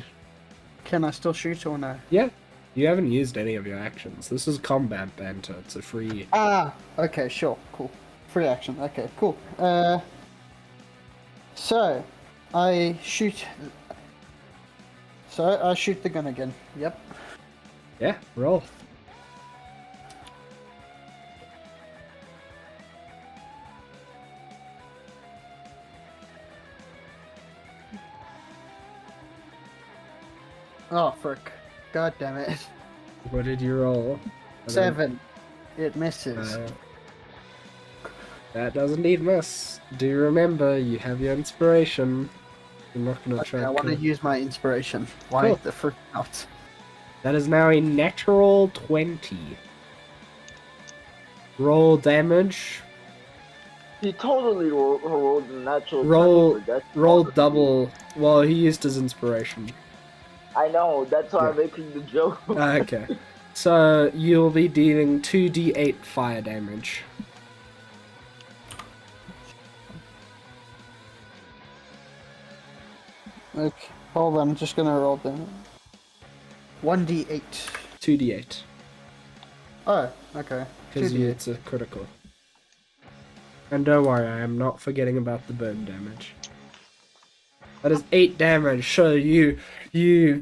Can I still shoot or no? Yeah, you haven't used any of your actions. This is combat banter. It's a free. Ah, okay, sure, cool. Free action, okay, cool. So, I shoot the gun again, yep. Yeah, roll. Oh, frick. God damn it. What did you roll? 7. It misses. That doesn't need miss. Do remember, you have your inspiration. You're not gonna Okay, try. I want to use my inspiration. Why Cool. the frick not? That is now a natural 20. Roll damage. He totally rolled a natural Roll 20 for that. roll double. Well, he used his inspiration. I know, that's why I'm Yeah. making the joke. Okay. So you'll be dealing 2d8 fire damage. Okay, hold on, I'm just gonna roll them. 1d8. 2d8. Oh, okay. Because 2d8. it's a critical. And don't worry, I am not forgetting about the burn damage. That is 8 damage. So you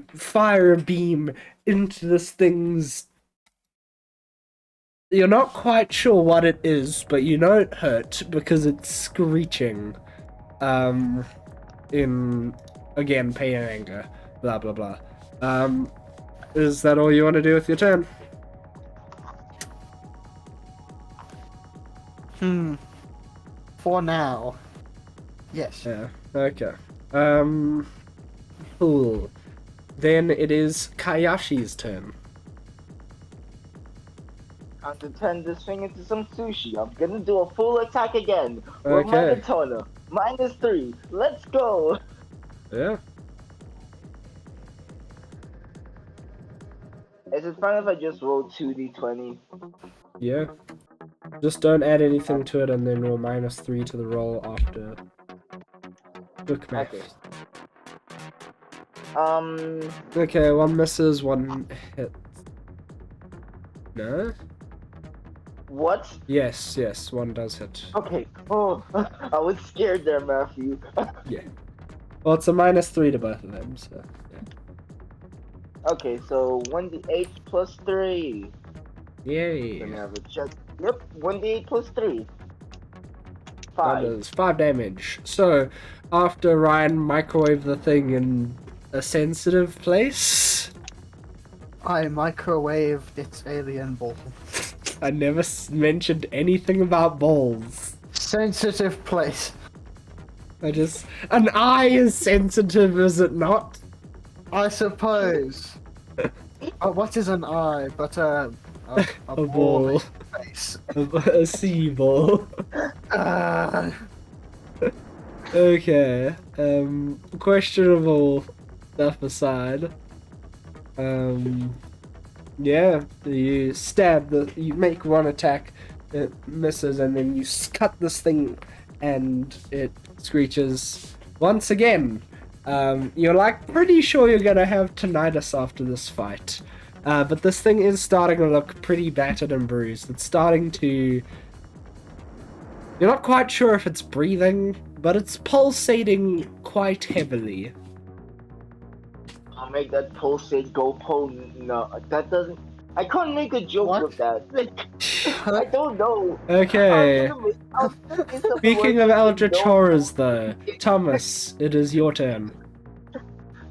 fire a beam into this thing's. You're not quite sure what it is, but you know it hurt because it's screeching. In again pain and anger. Blah blah blah. Is that all you want to do with your turn? For now. Yes. Yeah. Okay. Cool. Then it is Kayashi's turn. I'm to turn this thing into some sushi. I'm gonna do a full attack again with my Okay. katana. -3. Let's go. Yeah. Is it fine if I just roll 2d20? Yeah. Just don't add anything to it, and then roll -3 to the roll after. Quick math. Okay. Okay, one misses, one hits. No? What? Yes, one does hit. Okay. Oh, I was scared there, Matthew. Yeah. Well, it's a -3 to both of them, so yeah. Okay, so 1d8 plus 3. Yay. Let me have a check. Yep, 1d8 plus 3. That 5. is 5 damage. So, after Ryan microwaved the thing in a sensitive place, I microwaved its alien ball. I never mentioned anything about balls. Sensitive place. An eye is sensitive, is it not? I suppose. What is an eye but a A ball ball. in face? A sea ball. Uh, Okay. Questionable stuff aside. Yeah, you make one attack, it misses, and then you cut this thing, and it screeches once again. You're like pretty sure you're gonna have tinnitus after this fight, but this thing is starting to look pretty battered and bruised. It's starting to. You're not quite sure if it's breathing, but it's pulsating quite heavily. I'll make that pulsate go no, that doesn't. I can't make a joke What? with that. Like, I don't know. Okay. I was thinking something Speaking like of Eldritch no. Horrors, though, Thomas, it is your turn.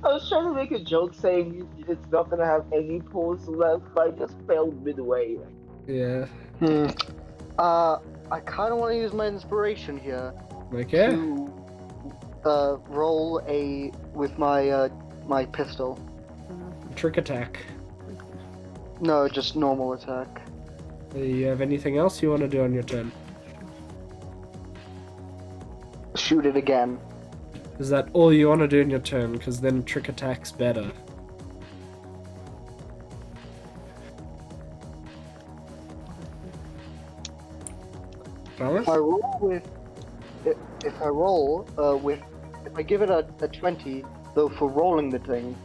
I was trying to make a joke saying it's not gonna have any pulse left, but I just failed midway. Yeah. I kind of want to use my inspiration here Okay. to roll with my pistol. Trick attack. No, just normal attack. Do you have anything else you want to do on your turn? Shoot it again. Is that all you want to do in your turn? Because then trick attack's better. Thomas? If I give it a 20, though for rolling the thing,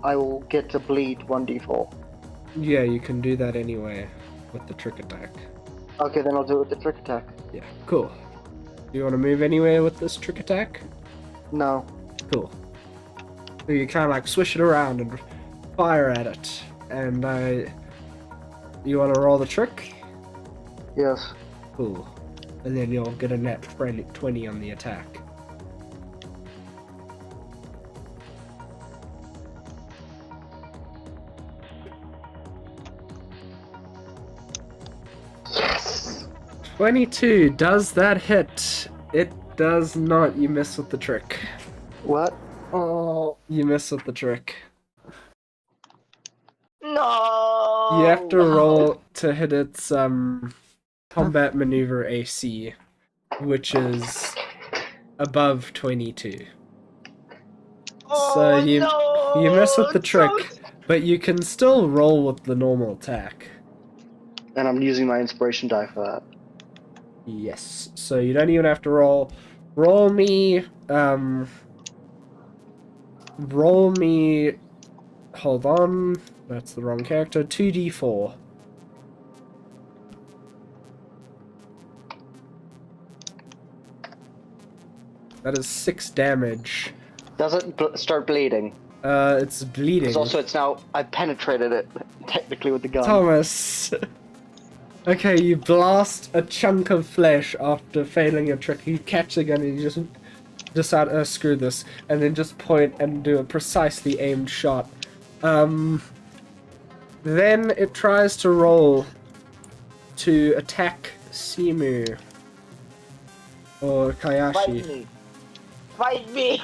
I will get to bleed 1d4. Yeah, you can do that anyway with the trick attack. Okay, then I'll do it with the trick attack. Yeah, cool. Do you want to move anywhere with this trick attack? No. Cool. So you kind of like swish it around and fire at it. And you want to roll the trick? Yes. Cool. And then you'll get a net 20 on the attack. Yes! 22, does that hit? It does not. You miss with the trick. What? oh, You miss with the trick. No. You have to roll to hit its combat maneuver AC, which is above 22. Oh, So you mess with the no, trick, but you can still roll with the normal attack. And I'm using my inspiration die for that. Yes. So you don't even have to roll. Roll me roll me. Hold on, that's the wrong character. 2d4. That is 6 damage. Does it start bleeding? It's bleeding. Because also it's now, I penetrated it, technically, with the gun. Thomas. Okay, you blast a chunk of flesh after failing your trick. You catch the gun and you just decide, screw this, and then just point and do a precisely aimed shot. Then it tries to roll to attack Simu. Or Fight Kayashi. me! Fight me!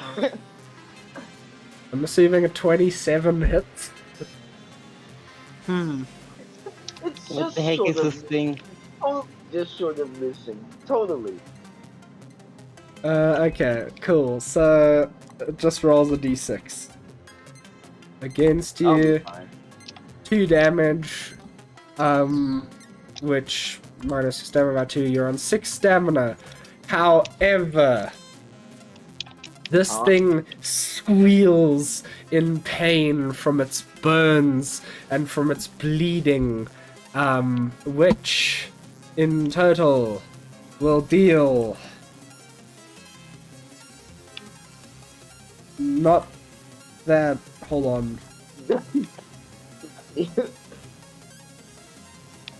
I'm assuming a 27 hits. It's What just the heck sort is of, this thing? just short of missing. Totally. Okay, cool. So, it just rolls a d6. Against I'll be you, fine. 2 damage, which minus your stamina by 2, you're on 6 stamina. However, this thing squeals in pain from its burns and from its bleeding, which in total will deal not that. Hold on.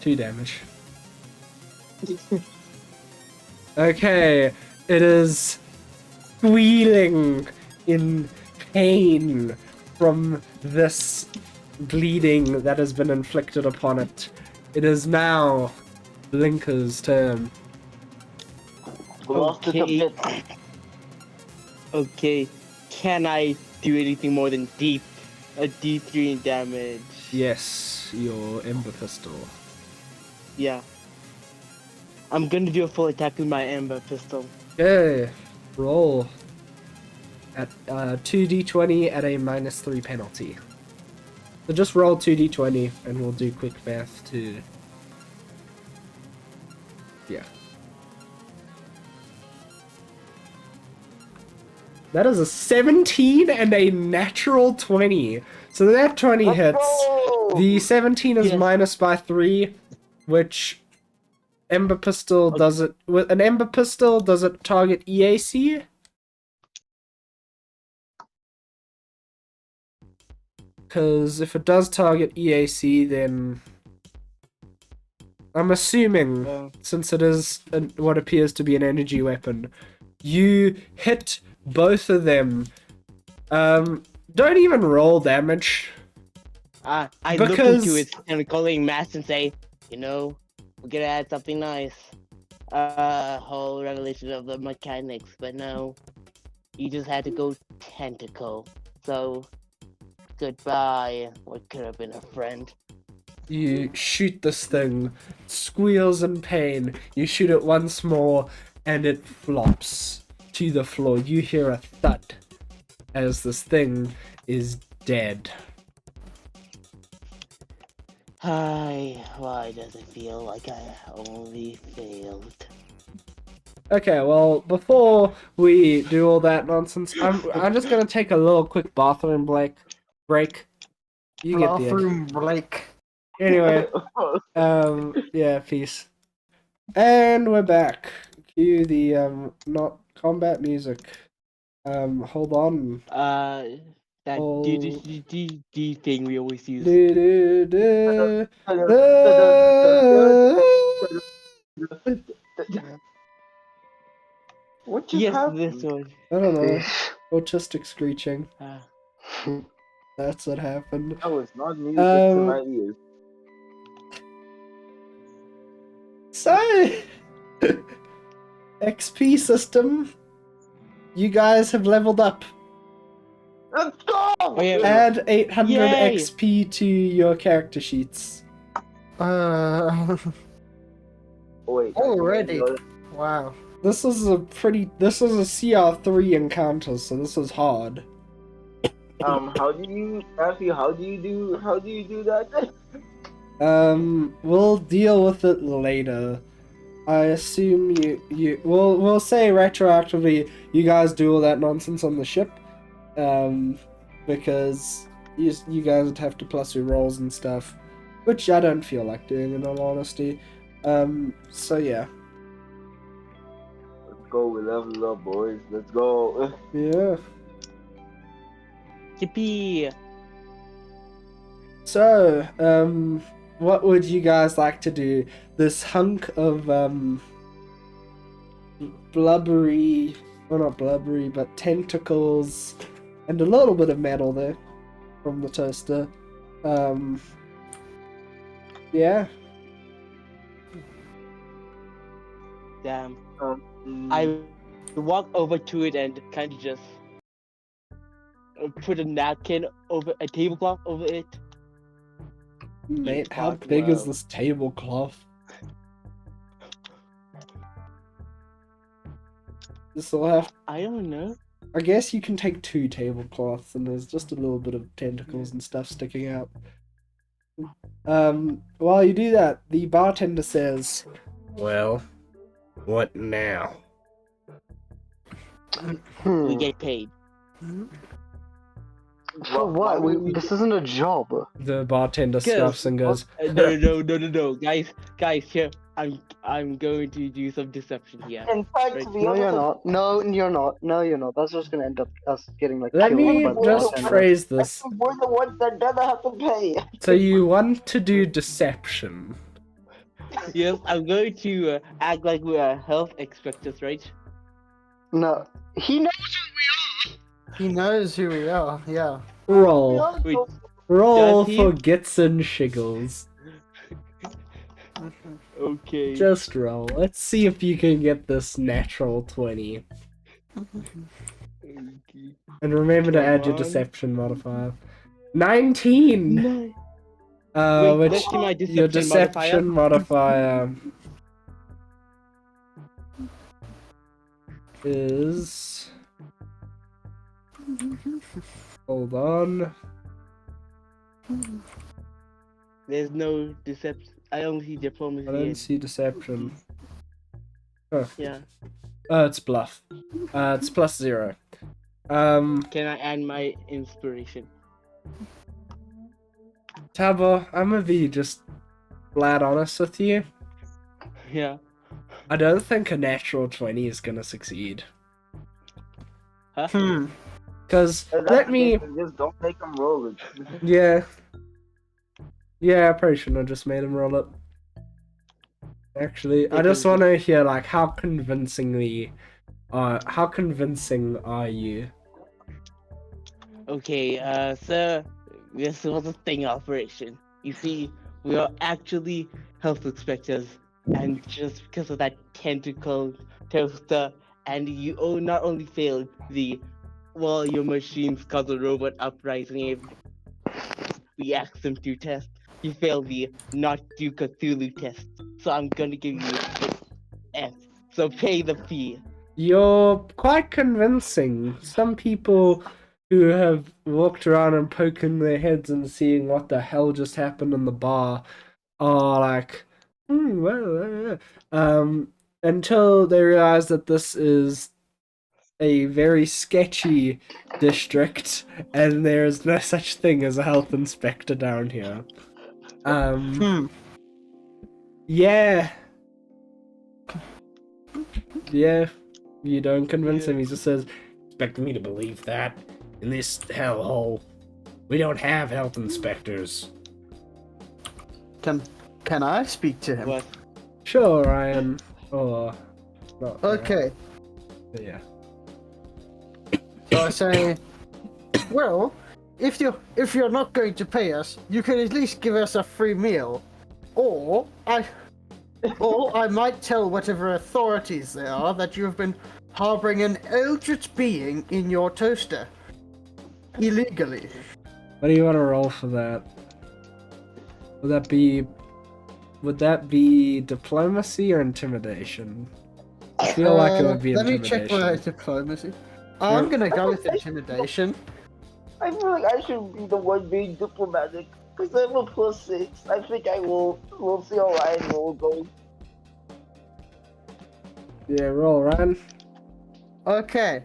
2 damage. Okay, it is squealing in pain from this bleeding that has been inflicted upon it. It is now Blinker's turn. Lost it a Okay. bit. Okay, can I do anything more than a D3 in damage? Yes, your Ember Pistol. Yeah. I'm gonna do a full attack with my Ember Pistol. Okay, roll at 2d20 at a -3 penalty. So just roll 2d20 and we'll do quick math to... Yeah. That is a 17 and a natural 20. So that 20 hits. The 17 is Yes. minus by 3, which Ember Pistol does it... With an Ember Pistol, does it target EAC? Because if it does target EAC, then... I'm assuming, since it is what appears to be an energy weapon, you hit both of them. Don't even roll damage. I Because- look into its and calling mass and say, you know, we're gonna add something nice. Whole revelation of the mechanics, but no. You just had to go tentacle. So, goodbye. What could have been a friend. You shoot this thing, squeals in pain. You shoot it once more, and it flops to the floor. You hear a thud as this thing is dead. Why does it feel like I only failed? Okay, well, before we do all that nonsense, I'm just gonna take a little quick bathroom break. You get the idea. Bathroom Blake. Anyway, yeah, peace. And we're back. Cue the not combat music. Hold on. That Oh. D thing we always use. Do, do, do. What just Yes, happened? this one. I don't know. Autistic screeching. Uh, That's what happened. That was not music to Um, my ears. So, XP system, you guys have leveled up. Let's go! Oh, yeah. Add 800 Yay! XP to your character sheets. Wait. Already? Wow. This is a CR3 encounter, so this is hard. How do you, Matthew? How do you do that? We'll deal with it later. I assume we'll say retroactively you guys do all that nonsense on the ship. because you guys would have to plus your rolls and stuff, which I don't feel like doing in all honesty. So yeah. Let's go. We level up, boys. Let's go. Yeah. Yippee! So, what would you guys like to do? This hunk of blubbery, well, not blubbery, but tentacles, and a little bit of metal there from the toaster. Yeah. Damn. Um, I walk over to it and kind of just put a napkin over a tablecloth over it. Mate, how talk big is well. this tablecloth? This will have. I don't know. I guess you can take 2 tablecloths, and there's just a little bit of tentacles and stuff sticking out. While you do that, the bartender says, "Well, what now?" We get paid. For what? This isn't a job. The bartender Yes. scoffs and goes, No, guys, here. I'm going to do some deception here. in fact, to be No, honest, you're not. No, you're not. No, you're not. That's just gonna end up us getting like "Let killed me by the just bartender. phrase this. we're the ones that gonna have to pay. So you want to do deception? Yes, I'm going to act like we are health inspectors, right? No, he knows. He knows who we are. Yeah. Roll. Wait, Roll Does he? for gits and shiggles. okay. Just roll. Let's see if you can get this natural 20. Okay. And remember to add your Come on. deception modifier. 19! No. Wait, Which let's see my your deception modifier is. Hold on. There's no deception. I only see diplomacy. I don't and- see deception. Oh, Yeah. it's bluff. It's +0. Can I add my inspiration? Tabo, I'm gonna be just flat honest with you. Yeah. I don't think a natural 20 is gonna succeed. Huh? Because, let me. Just don't make them roll it. Yeah. Yeah, I probably shouldn't have just made him roll it. Actually, I just want to hear, like, how convincing are you? Okay, so this was a sting operation. You see, we are actually health inspectors, and just because of that tentacle toaster, and you not only failed your machines cause a robot uprising if we asked them to test, you failed the not do Cthulhu test. So I'm gonna give you an F. So pay the fee. You're quite convincing. Some people who have walked around and poking their heads and seeing what the hell just happened in the bar are like, until they realize that this is a very sketchy district and there is no such thing as a health inspector down here. Yeah. Yeah. You don't convince him. He just says, "Expect me to believe that? In this hellhole, we don't have health inspectors." Can I speak to him? What? Sure, Ryan. Or not. Okay. Ryan. Yeah. So I say, well, if you're not going to pay us, you can at least give us a free meal, or I might tell whatever authorities there are that you have been harboring an eldritch being in your toaster illegally. What do you want to roll for that? Would that be diplomacy or intimidation? I feel like it would be Let me intimidation. check my diplomacy. I'm gonna go with intimidation. I feel like I should be the one being diplomatic. Because I'm a +6. I think we'll see how Ryan roll goes. Yeah, roll, Ryan. Okay.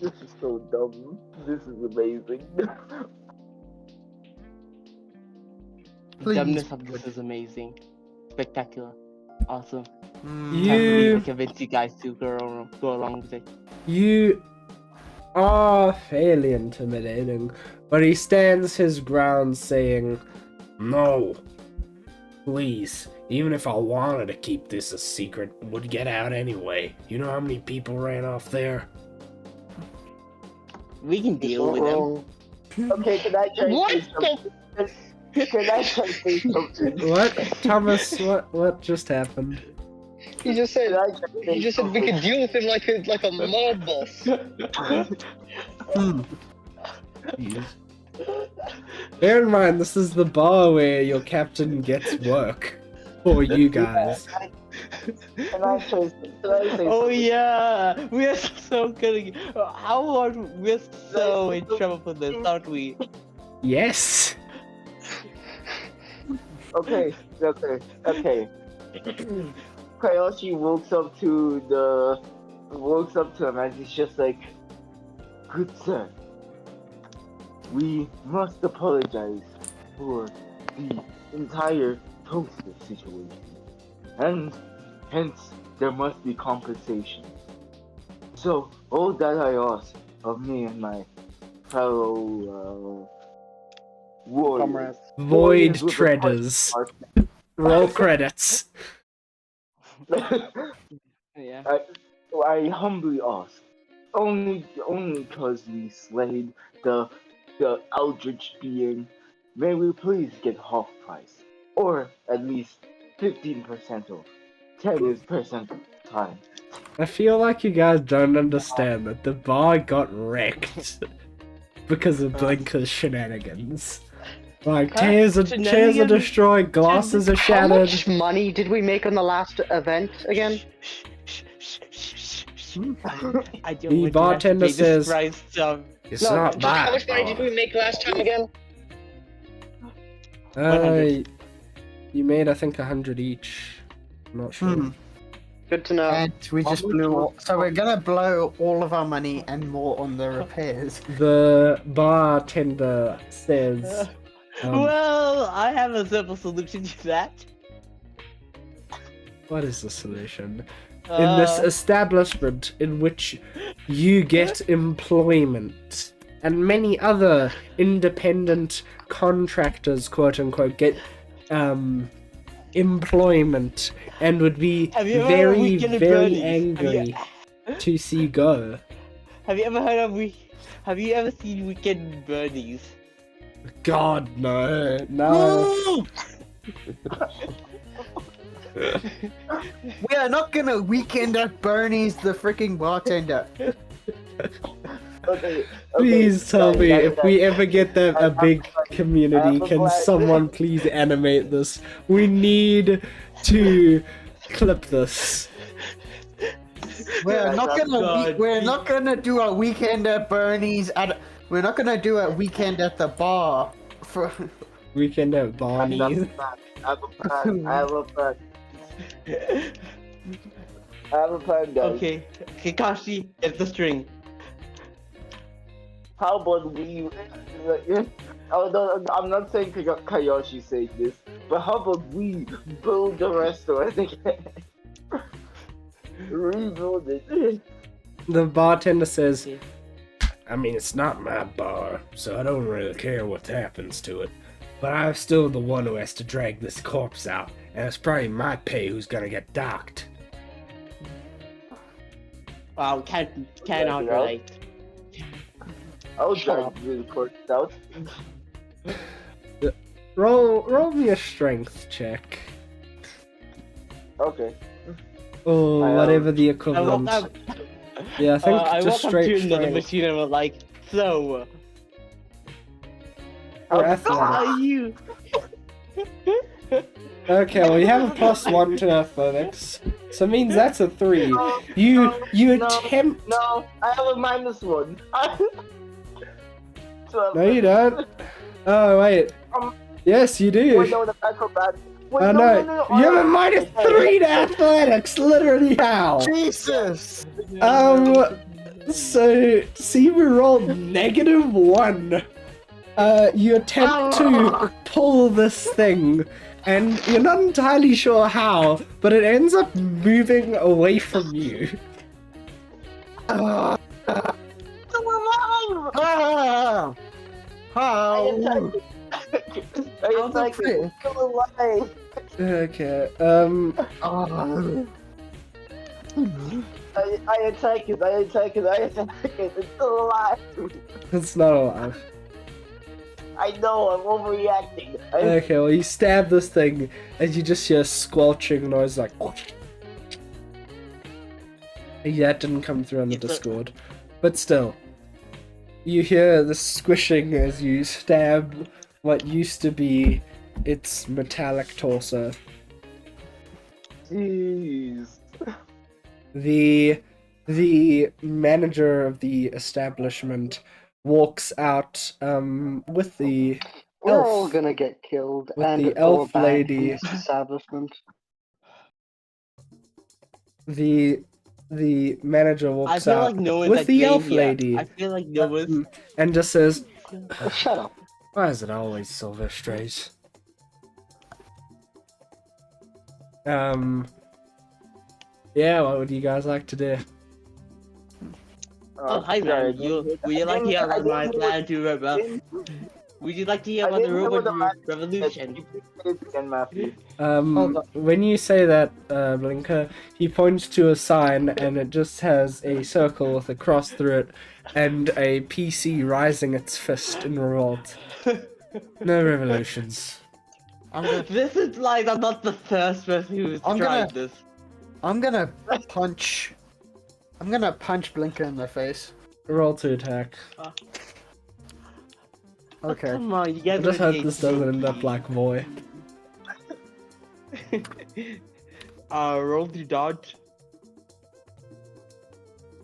This is so dumb. This is amazing. Please. Dumbness of this is amazing. Spectacular. Awesome. Mm. Can't believe I You convinced you guys to go along with it. you are fairly intimidating, but he stands his ground saying, "No, please. Even if I wanted to keep this a secret, it would get out anyway. You know how many people ran off there?" We can deal with them. Okay, can I try What to say something? Can I try to say something? What, Thomas? What just happened? He just said. Can I try to say He just said we something? could deal with him like a mob boss. Hmm. Jeez. Bear in mind, this is the bar where your captain gets work for you guys. Can I say Oh something? yeah, we are so good. How are we're so in trouble for this, aren't we? Yes. Okay. Kayoshi walks up to him and he's just like, "Good sir, we must apologize for the entire toaster situation, and hence there must be compensation. So all that I ask of me and my fellow warriors, Voidtredders. Roll credits. Yeah. I humbly ask, only because we slayed the eldritch being, may we please get half price, or at least 15% off, 10% time." I feel like you guys don't understand that the bar got wrecked because of Blinker's shenanigans. Like, Huh? chairs are Shenanigans? destroyed, glasses are How shattered. much money did we make on the last event again? I don't The want to have to bartender pay this says, price, "It's not How bad." much money did we make last time again? 100. You made, I think, 100 each. I'm not sure. Hmm. Good to know. And we just blew. So we're gonna blow all of our money and more on the repairs. The bartender says, Well, I have a simple solution to that. "What is the solution? In this establishment in which you get employment, and many other independent contractors, quote unquote, get employment and would be Have you ever heard of very, Weekend at very Bernie's? angry to see you go." Have you ever heard of Have you ever seen Weekend at Bernie's? God, no. No. We are not gonna weekend at Bernie's, the freaking bartender. Okay, Please tell guys, me, guys, if guys. we ever get a I'm big glad- community, I'm can glad- someone please animate this? We need to clip this. We're not gonna. God. We're not gonna do a weekend at Bernie's. We're not gonna do a weekend at the bar. For Weekend at I Barney's. have a plan. I have a plan, guys. Okay, Kakashi, get the string. How about we? Oh, no, I'm not saying Kayoshi said this, but how about we build the restaurant again? Rebuild it. The bartender says, "I mean, it's not my bar, so I don't really care what happens to it. But I'm still the one who has to drag this corpse out, and it's probably my pay who's gonna get docked." Wow, cannot Yeah. relate. I'll drag the corpse out. Roll me a strength check. Okay. Or I, whatever the I equivalent. walk up, Yeah, I think I just walk up to straight another strength. machine and was like, so, Or how athletic. are you? Okay, well you have a +1 to athletics, so it means that's a 3. You attempt. No, I have a -1. No, you don't. Oh wait. Yes, you do. Wait, no, the acrobat. Wait, Oh no, no, you have a -3 to athletics. Literally how? Jesus! So, see, we rolled -1. You attempt to pull this thing, and you're not entirely sure how, but it ends up moving away from you. Ah! I How? attack it. I How the attack it. frick? Still alive. Okay, Ah. I attack it. I attack it. I attack it. It's still alive. it's not alive. I know. I'm overreacting. Okay, well, you stab this thing, and you just hear a squelching noise like. Yeah, that didn't come through on the It's a- Discord. But still, you hear the squishing as you stab what used to be its metallic torso. Jeez. The manager of the establishment walks out with the We're all elf. gonna get killed, With and the it's all elf bad lady. in this establishment. The manager I walks feel out like no one's with like the playing elf yet. lady I feel like no one's. and just says, Oh, shut up. "Why is it always silver strays?" Yeah, what would you guys like to do? Oh, hi sorry, man. Would you like to hear about my plan to rebel? Would you like to hear about the robot revolution? Again, Matthew. Hold on. When you say that, Blinker, he points to a sign and it just has a circle with a cross through it and a PC rising its fist in revolt. No revolutions. This is like I'm not the first person who's I'm tried gonna- this. I'm gonna punch Blinker in the face. Roll to attack. Okay. Come on, you I guys. just are hope this doesn't end up like Voy. Roll to dodge.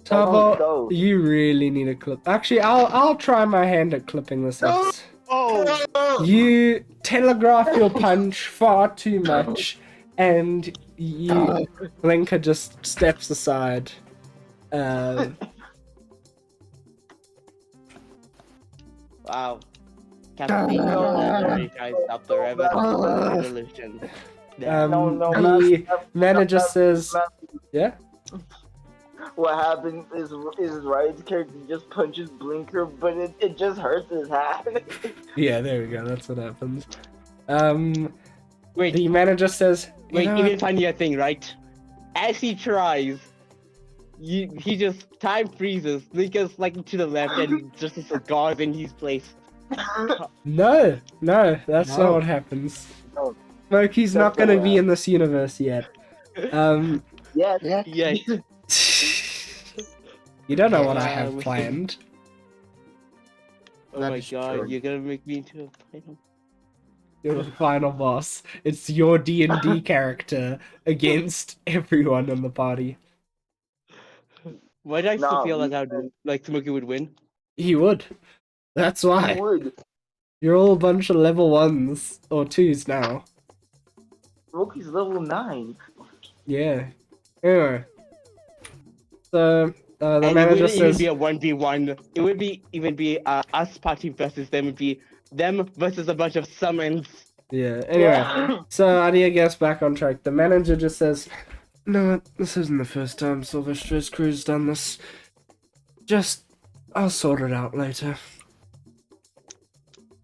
Tavo, go. you really need a clip. Actually, I'll try my hand at clipping this up. Oh! You telegraph your punch far too much, and Blinker just steps aside. Wow. Captain Leonardo tries to stop the revolution. The manager says, "Yeah." What happens is Riot's character just punches Blinker, but it just hurts his hand. Yeah, there we go. That's what happens. Wait, The manager says, "You wait, know even what? funnier thing, right? As he tries, he just time freezes. Blinker's like to the left and just as a guard in his place. No, that's not No. what happens. No. Smokey's not That's gonna not be what in this universe yet. Yes. Yeah. Yeah. You don't know what I have Um, planned. Oh That my is god, true. you're gonna make me into a final. You're the final boss. It's your D&D character against everyone in the party. Why do I still No, feel like you- I'd like Smokey would win? He would. That's I why. would. You're all a bunch of level 1s or 2s now. Smokey's level 9. Yeah. Anyway. So, the And it manager wouldn't even says, be a 1v1. It would be us party versus them. It'd be them versus a bunch of summons. yeah, anyway. So, Adia gets back on track. The manager just says, "No, this isn't the first time Silvestra's crew's done this. Just, I'll sort it out later."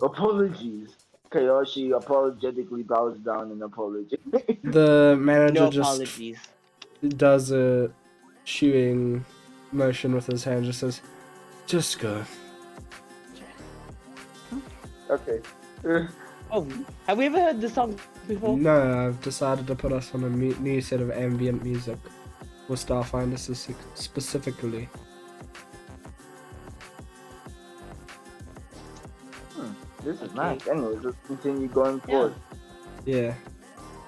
Apologies. Kayoshi apologetically bows down in apology. The manager No just apologies. does a shooing motion with his hand, just says, "Just go." Okay. Oh, have we ever heard this song before? No, I've decided to put us on a new set of ambient music for Starfinder specifically. This is nice. Anyways, let's continue going forward. Yeah.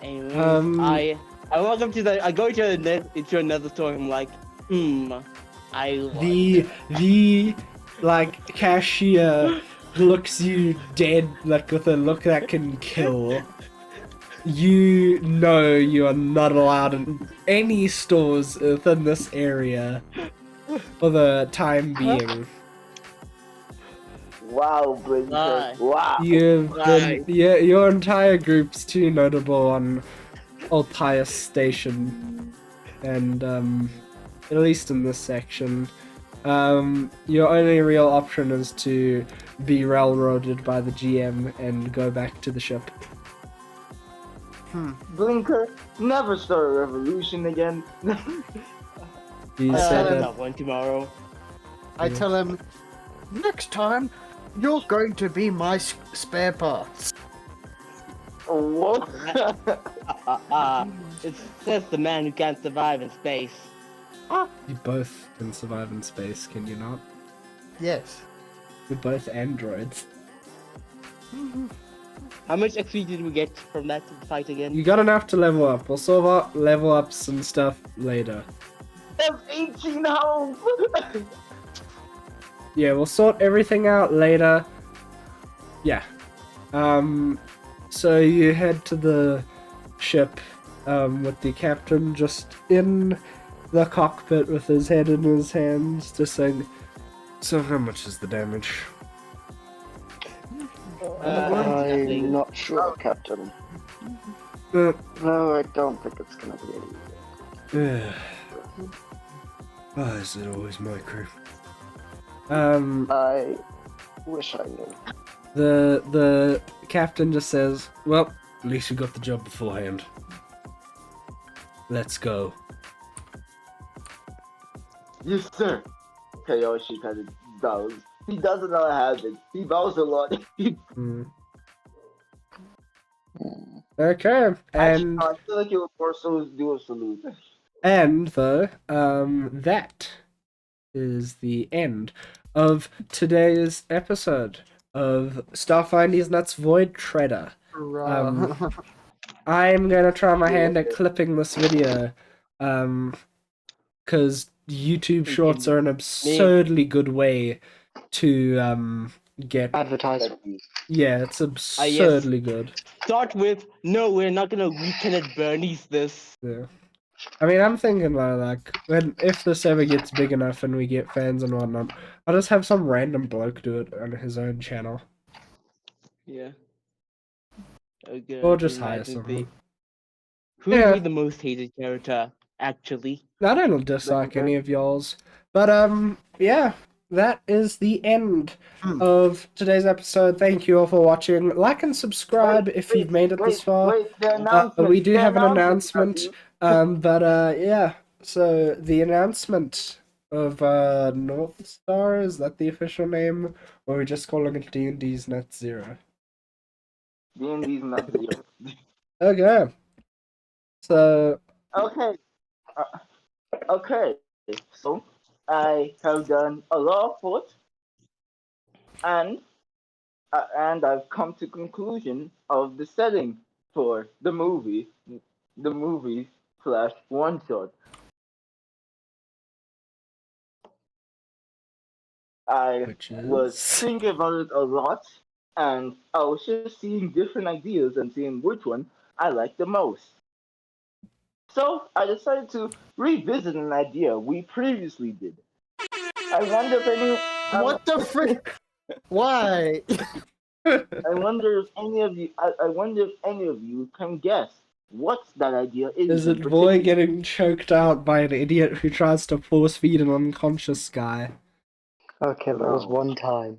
Anyways, I walk up to I go into another store. I'm like, I want The like cashier looks you dead, like with a look that can kill. You know you are not allowed in any stores within this area. for the time being. Wow, Blazer. Why? Wow. You've been, Right. yeah, your entire group's too notable on Altius Station, and at least in this section, your only real option is to be railroaded by the GM and go back to the ship. Blinker, never start a revolution again. You I said tell him- it. Not one tomorrow. I tell him, next time, you're going to be my spare parts. What? It says the man who can't survive in space. You both can survive in space, can you not? Yes. You're both androids. How much XP did we get from that fight again? You got enough to level up. We'll sort out level ups and stuff later. That's 18 health! Yeah, we'll sort everything out later. Yeah. So you head to the ship with the captain just in the cockpit with his head in his hands, just saying, so how much is the damage? I'm not sure, Captain. Uh, No, I don't think it's gonna be any. Why is it always my crew? I wish I knew. The captain just says, well, at least you got the job beforehand. Let's go. Yes, sir. Kayoshi kind of bows. He doesn't know how to. He bows a lot. Hmm. Okay, and I feel like he would more so do a salute. though, that is the end of today's episode of Starfindy's Nuts Voidtredder. I'm gonna try my hand at clipping this video, because YouTube Shorts are an absurdly good way to get. Advertisement. Yeah, it's absurdly good. Start with, no, we're not gonna weekend at Bernie's this. Yeah. I mean, I'm thinking like if this ever gets big enough and we get fans and whatnot, I'll just have some random bloke do it on his own channel. Yeah. Okay, Or I just can hire imagine someone. Who Yeah. would be the most hated character, actually? I don't dislike any of y'all's. But yeah, that is the end of today's episode. Thank you all for watching. Like and subscribe if you've made it this far. Wait, the announcement. We do the have an announcement. Matthew. But yeah. So the announcement of North Star, is that the official name? Or are we just calling it D&D's Net Zero? D&D's not zero. Okay. So Okay. Okay. So I have done a lot of thought, and I've come to conclusion of the setting for the movie slash one shot. I which was is thinking about it a lot, and I was just seeing different ideas and seeing which one I liked the most. So I decided to revisit an idea we previously did. I wonder if any. What the frick? Why? I wonder if any of you. I wonder if any of you can guess what that idea is. Is in it boy particular. getting choked out by an idiot who tries to force feed an unconscious guy? Okay, that was one time.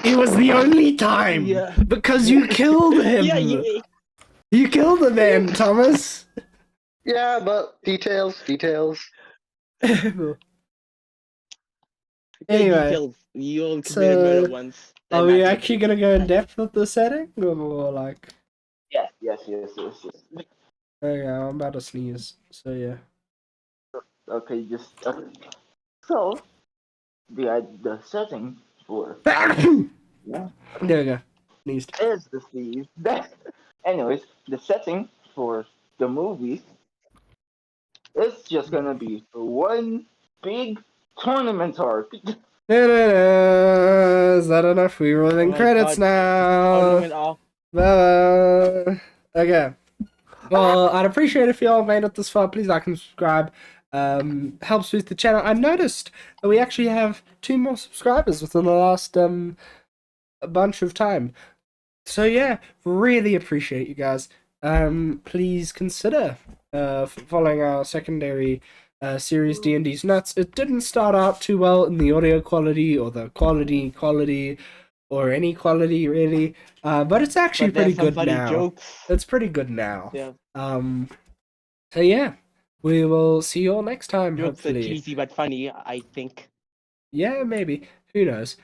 It was the only time! Yeah. Because you killed him! Yeah, yeah. You killed the man, Thomas! Yeah, but details. Anyway, Details. You all committed so, murder once. are Then we that's actually gonna go in depth with the setting? Or like... Yes. Okay, I'm about to sneeze, so yeah. Okay, just. Okay. So, the setting for There we go. Sneezed. is the Steve. Anyways, the setting for the movie is just gonna be one big tournament arc. Is that enough? We're rolling Oh my credits God. now. tournament off. Bye. Okay. Well, I'd appreciate if you all made it this far. Please like and subscribe. helps with the channel. I noticed that we actually have 2 more subscribers within the last a bunch of time. So yeah, really appreciate you guys. Please consider following our secondary series D&D's Nuts. It didn't start out too well in the audio quality or the quality or any quality really, but it's actually But there's pretty some good funny now. jokes. It's pretty good now. Yeah. So yeah, we will see you all next time, Jokes are hopefully. cheesy but funny, I think. Yeah, maybe. Who knows?